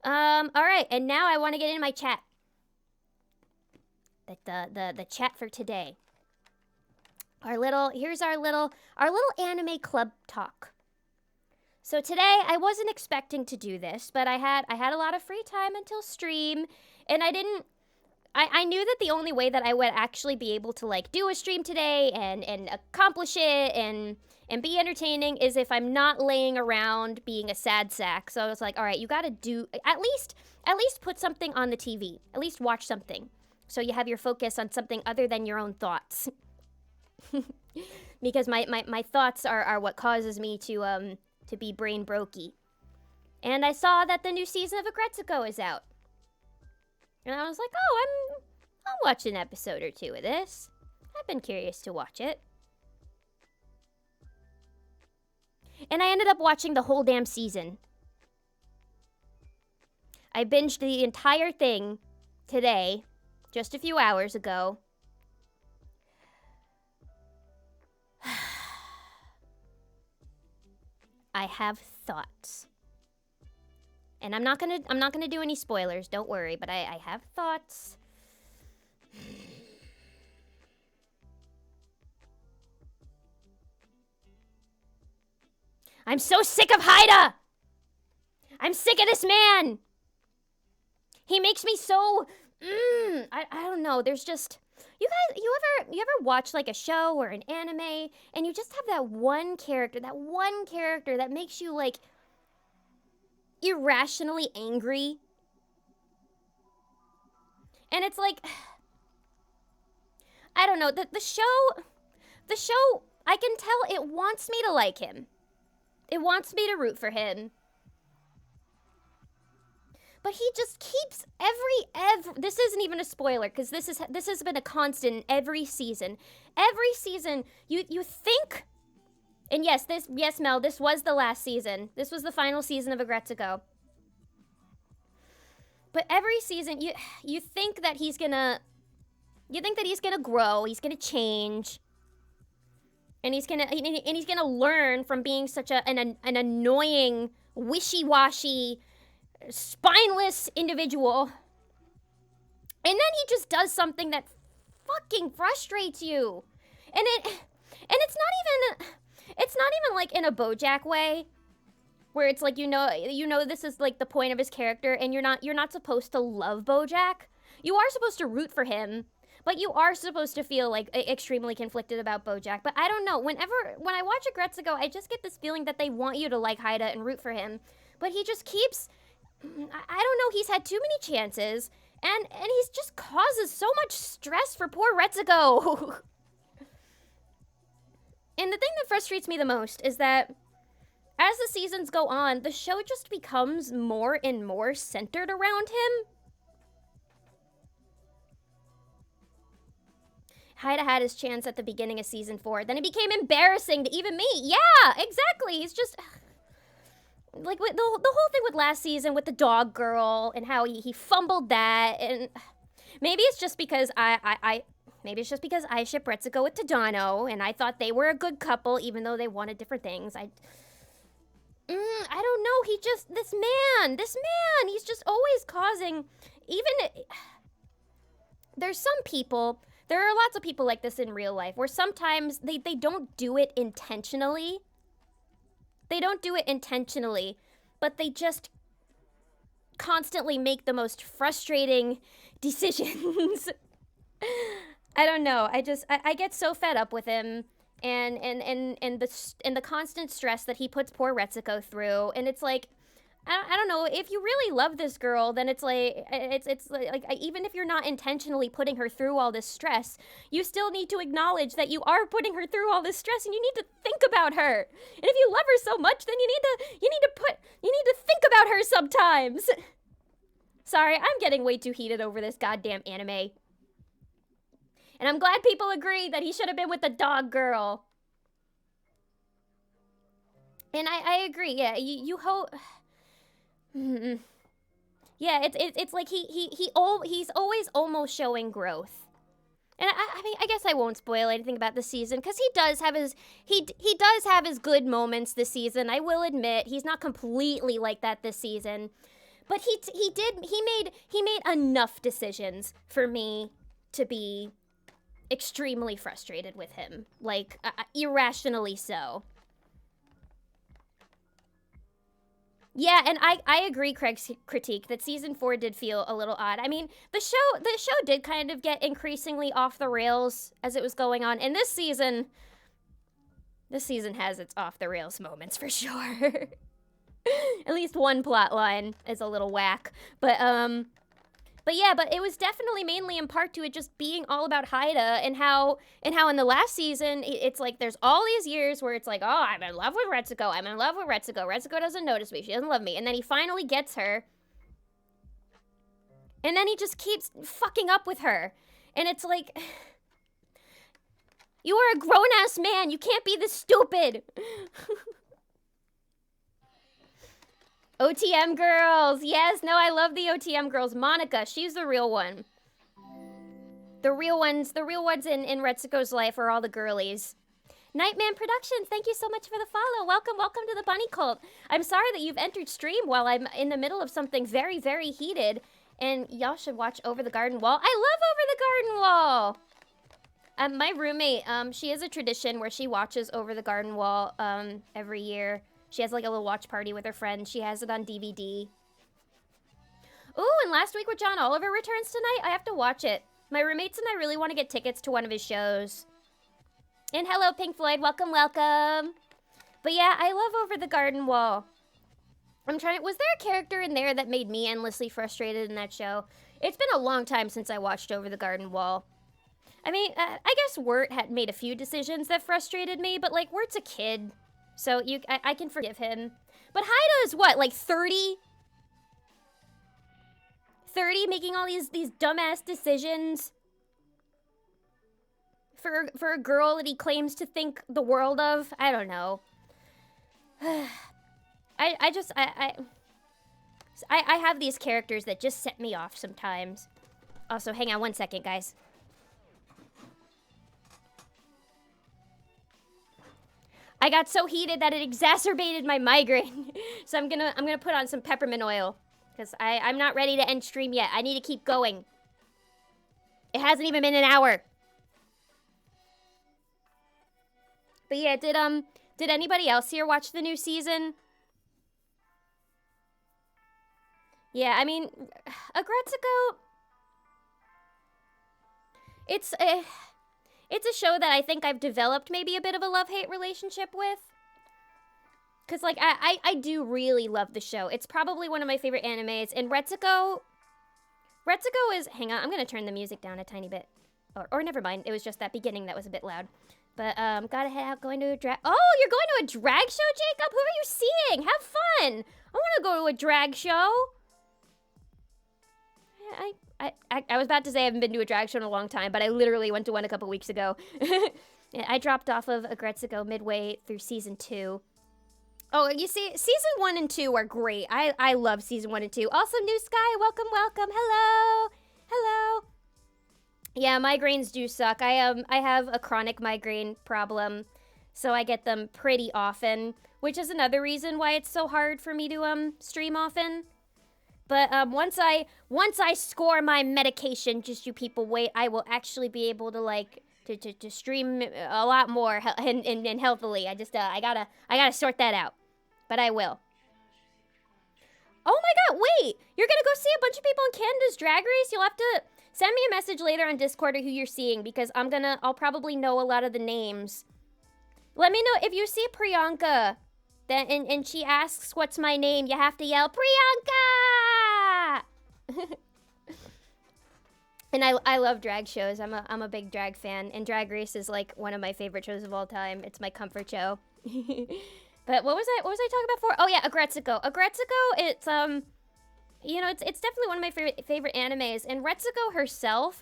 All right, and now I want to get into my chat. The chat for today. Here's our little anime club talk. So today I wasn't expecting to do this, but I had a lot of free time until stream, and I knew that the only way that I would actually be able to like do a stream today and accomplish it and be entertaining is if I'm not laying around being a sad sack. So I was like, all right, you got to do at least put something on the TV. At least watch something. So you have your focus on something other than your own thoughts. Because my thoughts are what causes me to be brain brokey. And I saw that the new season of Agretsuko is out. And I was like, oh, I'll watch an episode or two of this. I've been curious to watch it. And I ended up watching the whole damn season. I binged the entire thing today, just a few hours ago. I have thoughts. And I'm not gonna do any spoilers, don't worry, but I have thoughts. I'm so sick of Haida! I'm sick of this man! He makes me so... I don't know, there's just... You ever watch like a show or an anime, and you just have that one character that makes you like... irrationally angry? And it's like... I don't know, the show, I can tell it wants me to like him. It wants me to root for him. But he just keeps every this isn't even a spoiler because this has been a constant in every season. Every season you think, and yes Mel, this was the last season. This was the final season of Agretsuko. But every season you think that he's gonna grow, he's gonna change. And he's gonna learn from being such an annoying, wishy-washy, spineless individual. And then he just does something that fucking frustrates you. And it's not even like in a BoJack way, where it's like you know this is like the point of his character, and you're not supposed to love BoJack. You are supposed to root for him. But you are supposed to feel like extremely conflicted about BoJack. But I don't know. When I watch Agretsuko, I just get this feeling that they want you to like Haida and root for him. But he just keeps... I don't know. He's had too many chances. And he just causes so much stress for poor Retsuko. And the thing that frustrates me the most is that as the seasons go on, the show just becomes more and more centered around him. Haida had his chance at the beginning of season 4. Then it became embarrassing to even me. Yeah, exactly. He's just... Like, with the whole thing with last season with the dog girl and how he fumbled that. And maybe it's just because maybe it's just because I ship Retsuko with Tadano, and I thought they were a good couple, even though they wanted different things. I don't know. This man, he's just always causing, there's some people, there are lots of people like this in real life, where sometimes they don't do it intentionally. They don't do it intentionally, but they just constantly make the most frustrating decisions. I don't know. I get so fed up with him and the constant stress that he puts poor Retsuko through. And it's like, I don't know, if you really love this girl, then it's like even if you're not intentionally putting her through all this stress, you still need to acknowledge that you are putting her through all this stress, and you need to think about her. And if you love her so much, then you need to think about her sometimes. Sorry, I'm getting way too heated over this goddamn anime. And I'm glad people agree that he should have been with the dog girl. And I agree. Yeah, you hope. Yeah, it's like he's always almost showing growth. And I mean, I guess I won't spoil anything about the season, because he does have his good moments this season. I will admit he's not completely like that this season, but he made enough decisions for me to be extremely frustrated with him, like irrationally so. Yeah, and I agree, Craig's critique, that season 4 did feel a little odd. I mean, the show did kind of get increasingly off the rails as it was going on, and this season has its off the rails moments for sure. At least one plot line is a little whack, but it was definitely mainly in part to it just being all about Haida, and how in the last season, it's like there's all these years where it's like, oh, I'm in love with Retsuko. Retsuko doesn't notice me. She doesn't love me. And then he finally gets her. And then he just keeps fucking up with her. And it's like, you are a grown-ass man. You can't be this stupid. OTM girls. Yes, no, I love the OTM girls. Monica, she's the real one. The real ones in Retsuko's life are all the girlies. Nightman Productions, thank you so much for the follow. Welcome to the Bunny Cult. I'm sorry that you've entered stream while I'm in the middle of something very, very heated. And y'all should watch Over the Garden Wall. I love Over the Garden Wall. My roommate, she has a tradition where she watches Over the Garden Wall every year. She has like a little watch party with her friends. She has it on DVD. Ooh, and last week with John Oliver returns tonight. I have to watch it. My roommates and I really want to get tickets to one of his shows. And hello, Pink Floyd. Welcome, welcome. But yeah, I love Over the Garden Wall. Was there a character in there that made me endlessly frustrated in that show? It's been a long time since I watched Over the Garden Wall. I mean, I guess Wirt had made a few decisions that frustrated me, but like, Wirt's a kid. So I can forgive him. But Haida is what, like 30? 30, making all these dumbass decisions for a girl that he claims to think the world of? I don't know. I have these characters that just set me off sometimes. Also, hang on one second, guys. I got so heated that it exacerbated my migraine. So I'm gonna put on some peppermint oil, because I'm not ready to end stream yet. I need to keep going. It hasn't even been an hour. But yeah, did anybody else here watch the new season? Yeah, I mean, Agretsuko, it's a show that I think I've developed maybe a bit of a love-hate relationship with. Because, like, I do really love the show. It's probably one of my favorite animes. And Retsuko is... Hang on, I'm going to turn the music down a tiny bit. Or never mind, it was just that beginning that was a bit loud. But gotta head out going to a drag. Oh, you're going to a drag show, Jacob? Who are you seeing? Have fun. I want to go to a drag show. I was about to say I haven't been to a drag show in a long time, but I literally went to one a couple weeks ago. I dropped off of Agretzico midway through season 2. Oh, you see, season 1 and 2 are great. I love season 1 and 2. Also, New Sky, welcome, welcome. Hello. Hello. Yeah, migraines do suck. I have a chronic migraine problem, so I get them pretty often, which is another reason why it's so hard for me to stream often. But once I score my medication, just you people wait, I will actually be able to like to stream a lot more and healthily. I gotta sort that out, but I will. Oh my God! Wait, you're gonna go see a bunch of people in Canada's Drag Race? You'll have to send me a message later on Discord of who you're seeing because I'll probably know a lot of the names. Let me know if you see Priyanka. Then and she asks what's my name, you have to yell Priyanka. And I love drag shows. I'm a big drag fan, and Drag Race is like one of my favorite shows of all time. It's my comfort show. But what was I talking about for? Oh yeah, Agretzico. Agretzico, it's you know, it's definitely one of my favorite animes, and Retsuko herself,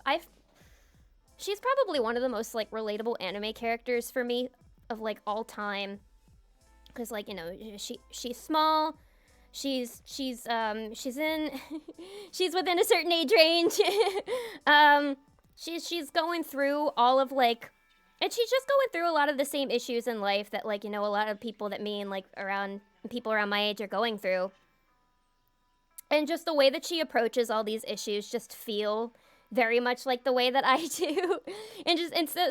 she's probably one of the most like relatable anime characters for me of like all time. Cause like, you know, she's small, she's in she's within a certain age range. She's going through all of like, and she's just going through a lot of the same issues in life that like, you know, a lot of people that me and like people around my age are going through. And just the way that she approaches all these issues just feel very much like the way that I do. And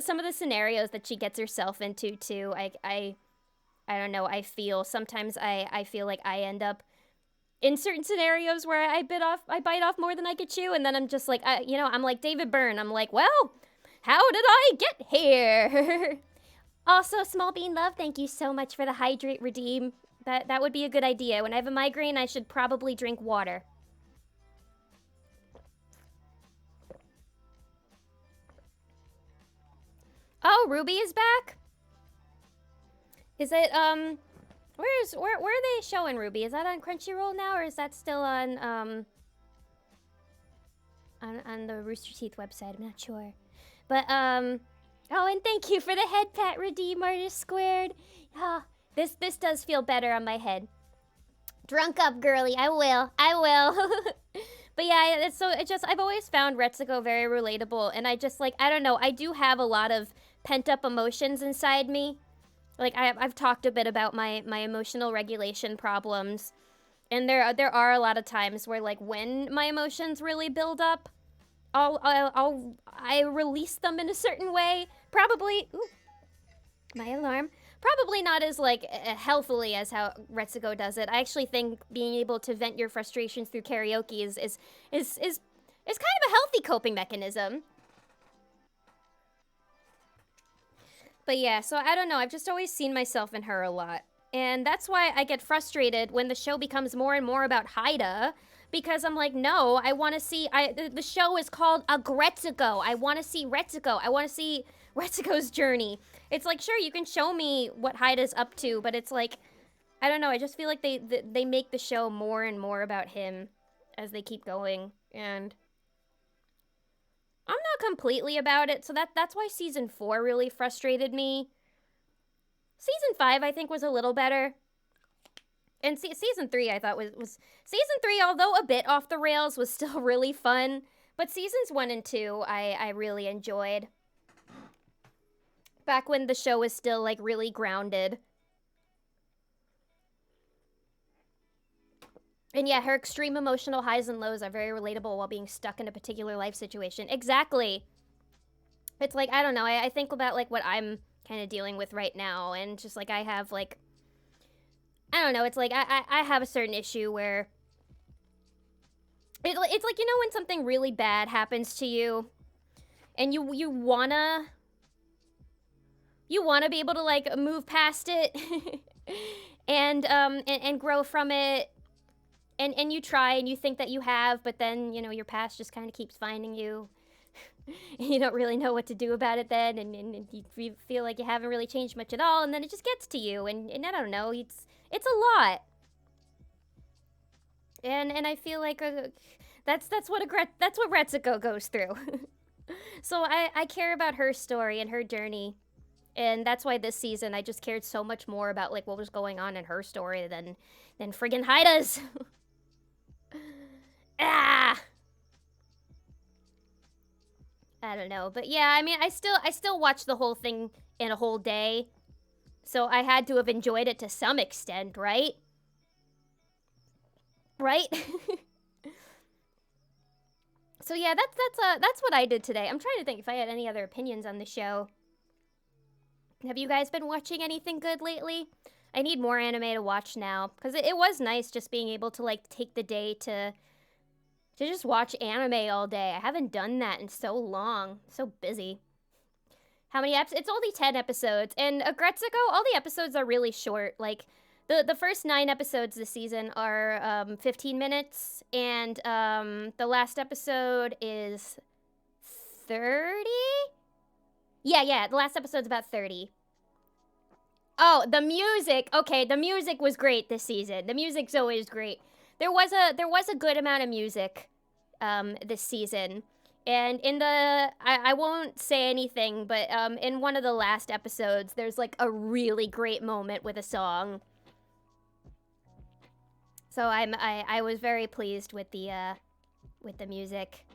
some of the scenarios that she gets herself into too, I don't know, I feel sometimes I feel like I end up in certain scenarios where I bite off more than I could chew, and then I'm just like, you know, I'm like David Byrne. I'm like, well, how did I get here? Also, Small Bean Love, thank you so much for the Hydrate Redeem. That would be a good idea. When I have a migraine, I should probably drink water. Oh, Ruby is back? Is it, where are they showing Ruby? Is that on Crunchyroll now, or is that still on the Rooster Teeth website? I'm not sure. But, oh, and thank you for the head pat redeem, Artist Squared. Oh, this does feel better on my head. Drunk up, girly. I will. But yeah, I've always found Retsuko very relatable, and I just, like, I don't know, I do have a lot of pent-up emotions inside me. Like, I've talked a bit about my emotional regulation problems, and there are a lot of times where, like, when my emotions really build up, I release them in a certain way. Probably, ooh, my alarm. Probably not as, like, healthily as how Retsuko does it. I actually think being able to vent your frustrations through karaoke is kind of a healthy coping mechanism. But yeah, so I don't know, I've just always seen myself in her a lot. And that's why I get frustrated when the show becomes more and more about Haida, because I'm like, no, I want to see, the show is called Agretzico. I want to see Retsuko. I want to see Retsuko's journey. It's like, sure, you can show me what Haida's up to, but it's like, I don't know, I just feel like they make the show more and more about him as they keep going, and I'm not completely about it, so that's why Season 4 really frustrated me. Season 5, I think, was a little better. And Season 3, I thought, was... Season 3, although a bit off the rails, was still really fun. But Seasons 1 and 2, I really enjoyed. Back when the show was still, like, really grounded. And yeah, her extreme emotional highs and lows are very relatable while being stuck in a particular life situation. Exactly. It's like, I don't know, I think about, like, what I'm kind of dealing with right now, and just, like, I have, like, I don't know, it's like, I have a certain issue where it's like, you know, when something really bad happens to you, and you wanna be able to, like, move past it, and grow from it. And you try, and you think that you have, but then, you know, your past just kind of keeps finding you. And you don't really know what to do about it then, and you feel like you haven't really changed much at all, and then it just gets to you, and I don't know, it's a lot. And I feel like that's what Retsuko goes through. So I care about her story and her journey. And that's why this season I just cared so much more about like what was going on in her story than friggin' Haida's. Ah! I don't know. But yeah, I mean I still watched the whole thing in a whole day. So I had to have enjoyed it to some extent, right? Right? So yeah, that's what I did today. I'm trying to think if I had any other opinions on the show. Have you guys been watching anything good lately? I need more anime to watch now because it was nice just being able to like take the day to just watch anime all day. I haven't done that in so long. So busy. How many episodes? It's only 10 episodes, and Agretsuko, all the episodes are really short. Like the first 9 episodes this season are 15 minutes, and the last episode is 30. Yeah, the last episode's about 30. Oh, the music. Okay, the music was great this season. The music's always great. There was a good amount of music this season. And in the I won't say anything, but in one of the last episodes there's like a really great moment with a song. So I was very pleased with the music.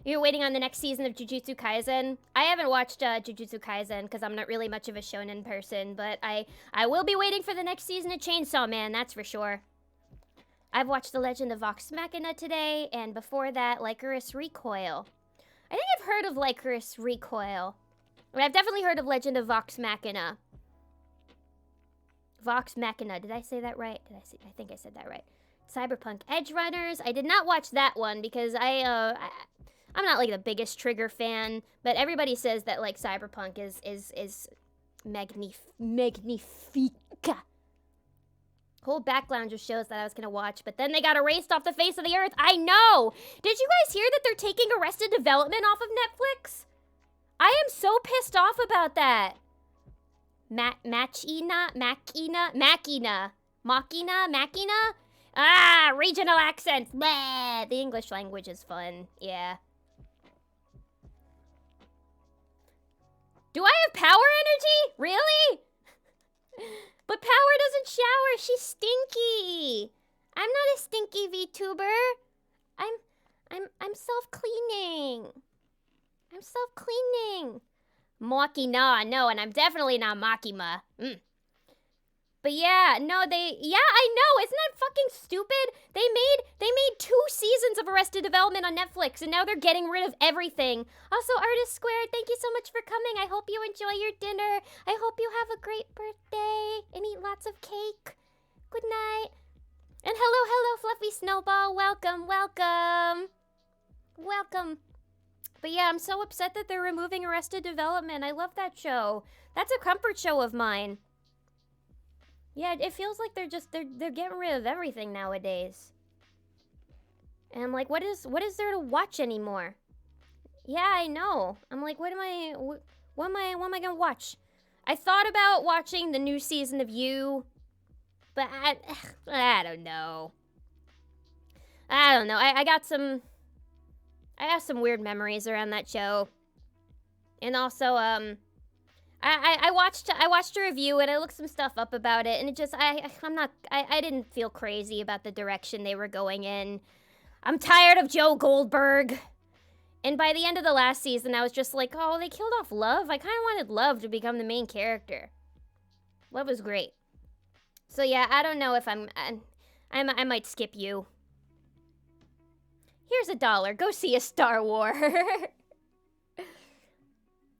You're waiting on the next season of Jujutsu Kaisen? I haven't watched Jujutsu Kaisen because I'm not really much of a shonen person, but I will be waiting for the next season of Chainsaw Man, that's for sure. I've watched The Legend of Vox Machina today, and before that, Lycoris Recoil. I think I've heard of Lycoris Recoil. I mean, I've definitely heard of Legend of Vox Machina. Vox Machina, did I say that right? I think I said that right. Cyberpunk Edge Runners. I did not watch that one because I'm not like the biggest Trigger fan, but everybody says that like Cyberpunk is magnifica. Whole background just shows that I was gonna watch, but then they got erased off the face of the earth. I know! Did you guys hear that they're taking Arrested Development off of Netflix? I am so pissed off about that. Machina? Ah, regional accents. Bleh. The English language is fun. Yeah. Do I have power energy? Really? But Power doesn't shower. She's stinky. I'm not a stinky VTuber. I'm self-cleaning. I'm self-cleaning. Makina, no, and I'm definitely not Makima. But yeah, no, I know, isn't that fucking stupid? They made 2 seasons of Arrested Development on Netflix, and now they're getting rid of everything. Also, Artist Squared, thank you so much for coming. I hope you enjoy your dinner. I hope you have a great birthday and eat lots of cake. Good night. And hello, Fluffy Snowball. Welcome. But yeah, I'm so upset that they're removing Arrested Development. I love that show. That's a comfort show of mine. Yeah, it feels like they're getting rid of everything nowadays. And I'm like, what is there to watch anymore? Yeah, I know. I'm like, what am I gonna watch? I thought about watching the new season of You, but I don't know. I have some weird memories around that show. And also, I watched a review and I looked some stuff up about it, and it just I didn't feel crazy about the direction they were going in. I'm tired of Joe Goldberg. And by the end of the last season, I was just like, oh, they killed off Love. I kind of wanted Love to become the main character. Love was great. So yeah, I don't know if I might skip You. Here's $1. Go see a Star Wars.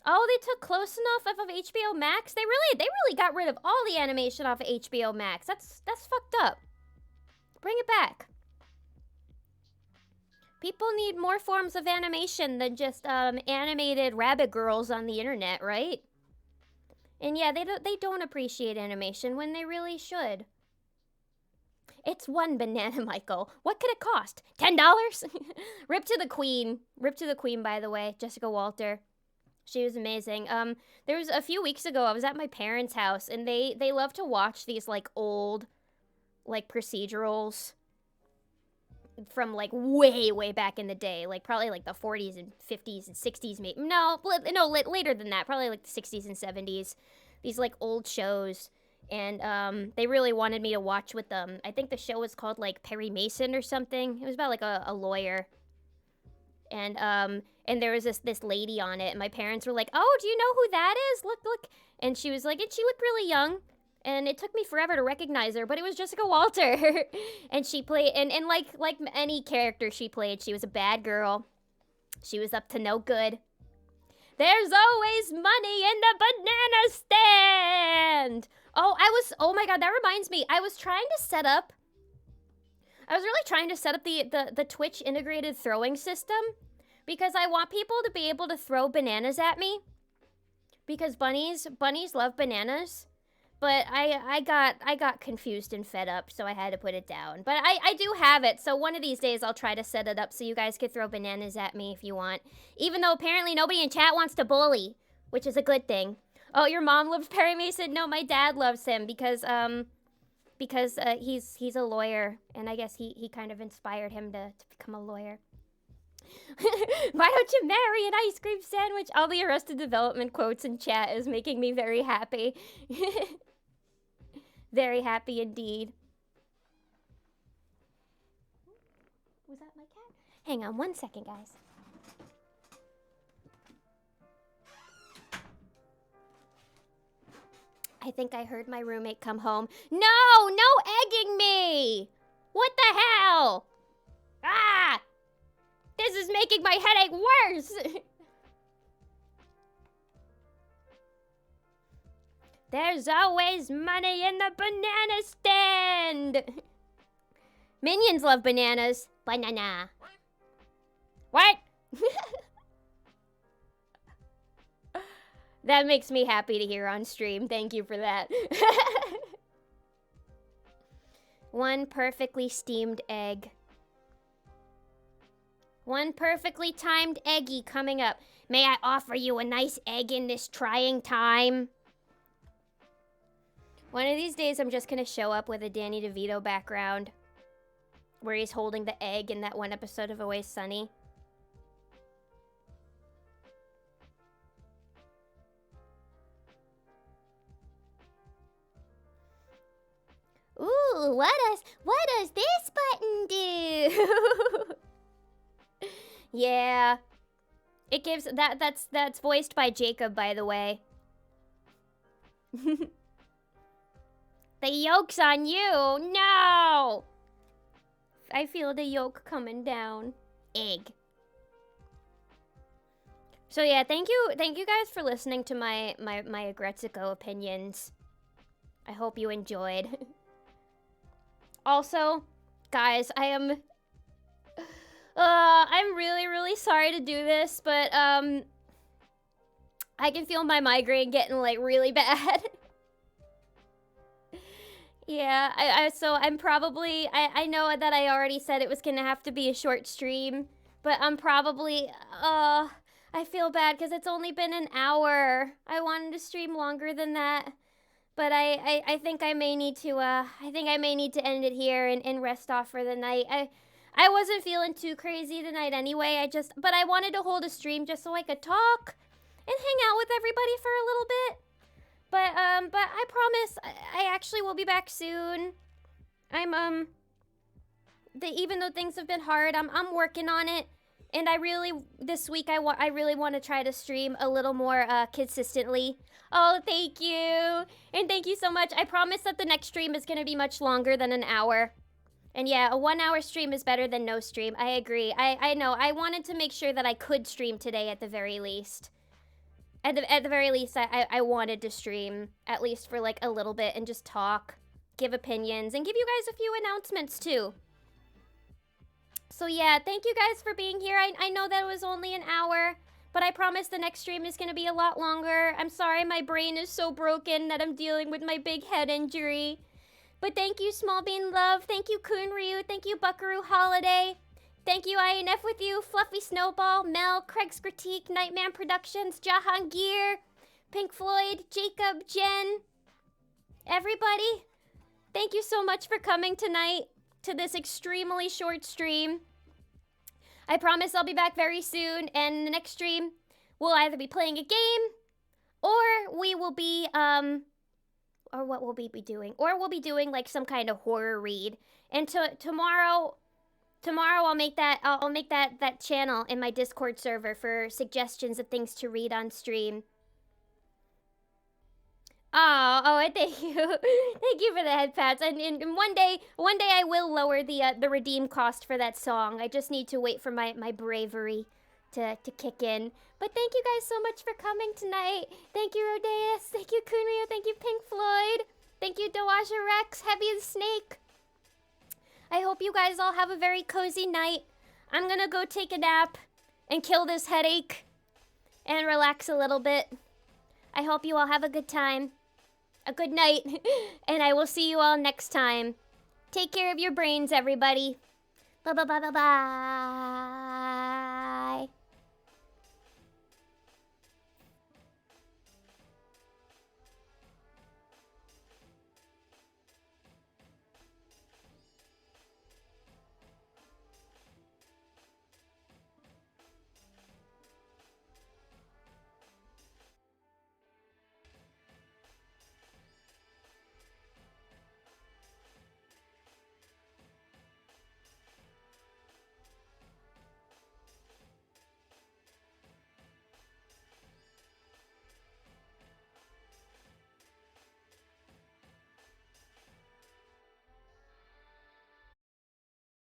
Oh, they took Close Enough off of HBO Max? They really got rid of all the animation off of HBO Max. That's fucked up. Bring it back. People need more forms of animation than just animated rabbit girls on the internet, right? And yeah, they don't appreciate animation when they really should. It's one banana, Michael. What could it cost? $10? Rip to the queen. Rip to the queen, by the way. Jessica Walter. She was amazing. There was a few weeks ago, I was at my parents' house, and they love to watch these, like, old, like, procedurals from, like, way back in the day. Like, probably, like, the 40s and 50s and 60s, maybe. No, later than that. Probably, like, the 60s and 70s. These, like, old shows. And, they really wanted me to watch with them. I think the show was called, like, Perry Mason or something. It was about, like, a lawyer. And there was this lady on it, and my parents were like, "Oh, do you know who that is? Look." And she was like, and she looked really young, and it took me forever to recognize her, but it was Jessica Walter. And she played, and like any character she played, she was a bad girl. She was up to no good. There's always money in the banana stand. Oh my God, that reminds me. I was really trying to set up the Twitch integrated throwing system, because I want people to be able to throw bananas at me, because bunnies love bananas. But I got confused and fed up, so I had to put it down. But I do have it, so one of these days I'll try to set it up so you guys could throw bananas at me if you want. Even though apparently nobody in chat wants to bully, which is a good thing. Oh, your mom loves Perry Mason? No, my dad loves him because he's a lawyer, and I guess he kind of inspired him to become a lawyer. Why don't you marry an ice cream sandwich? All the Arrested Development quotes in chat is making me very happy. Very happy indeed. Was that my cat? Hang on one second, guys. I think I heard my roommate come home. No egging me! What the hell? Ah! This is making my headache worse! There's always money in the banana stand! Minions love bananas. Banana. What? That makes me happy to hear on stream. Thank you for that. One perfectly steamed egg. One perfectly timed eggie coming up. May I offer you a nice egg in this trying time? One of these days, I'm just gonna show up with a Danny DeVito background, where he's holding the egg in that one episode of Always Sunny. Ooh, what does this button do? Yeah. It gives that's voiced by Jacob, by the way. The yoke's on you. No. I feel the yoke coming down. Egg. So yeah, thank you guys for listening to my Agretzico opinions. I hope you enjoyed. Also, guys, I'm really sorry to do this, but I can feel my migraine getting like really bad. Yeah, so I'm probably, I know that I already said it was gonna have to be a short stream, but I'm probably, I feel bad because it's only been an hour. I wanted to stream longer than that. But I think I may need to end it here and rest off for the night. I wasn't feeling too crazy tonight anyway. But I wanted to hold a stream just so I could talk and hang out with everybody for a little bit. But I promise I actually will be back soon. Even though things have been hard, I'm working on it. And this week I really want to try to stream a little more consistently. Oh, thank you. And thank you so much. I promise that the next stream is going to be much longer than an hour. And yeah, a 1 hour stream is better than no stream. I agree. I know. I wanted to make sure that I could stream today at the very least. At the very least, I wanted to stream at least for like a little bit and just talk, give opinions, and give you guys a few announcements too. So yeah, thank you guys for being here. I know that it was only an hour, but I promise the next stream is going to be a lot longer. I'm sorry my brain is so broken that I'm dealing with my big head injury. But thank you, Small Bean Love. Thank you, Kunryu. Thank you, Buckaroo Holiday. Thank you, INF with you, Fluffy Snowball, Mel, Craig's Critique, Nightman Productions, Jahangir, Pink Floyd, Jacob, Jen, everybody. Thank you so much for coming tonight to this extremely short stream. I promise I'll be back very soon, and the next stream we'll either be playing a game, or we will be, or what will we be doing? Or we'll be doing like some kind of horror read. And tomorrow I'll make that channel in my Discord server for suggestions of things to read on stream. Oh, thank you. Thank you for the head pats. And one day I will lower the redeem cost for that song. I just need to wait for my bravery to kick in. But thank you guys so much for coming tonight. Thank you, Rodeus. Thank you, Kunryu. Thank you, Pink Floyd. Thank you, Doaja Rex, Heavy the Snake. I hope you guys all have a very cozy night. I'm gonna go take a nap and kill this headache and relax a little bit. I hope you all have a good time. A good night, and I will see you all next time. Take care of your brains, everybody. Bye-bye-bye-bye-bye.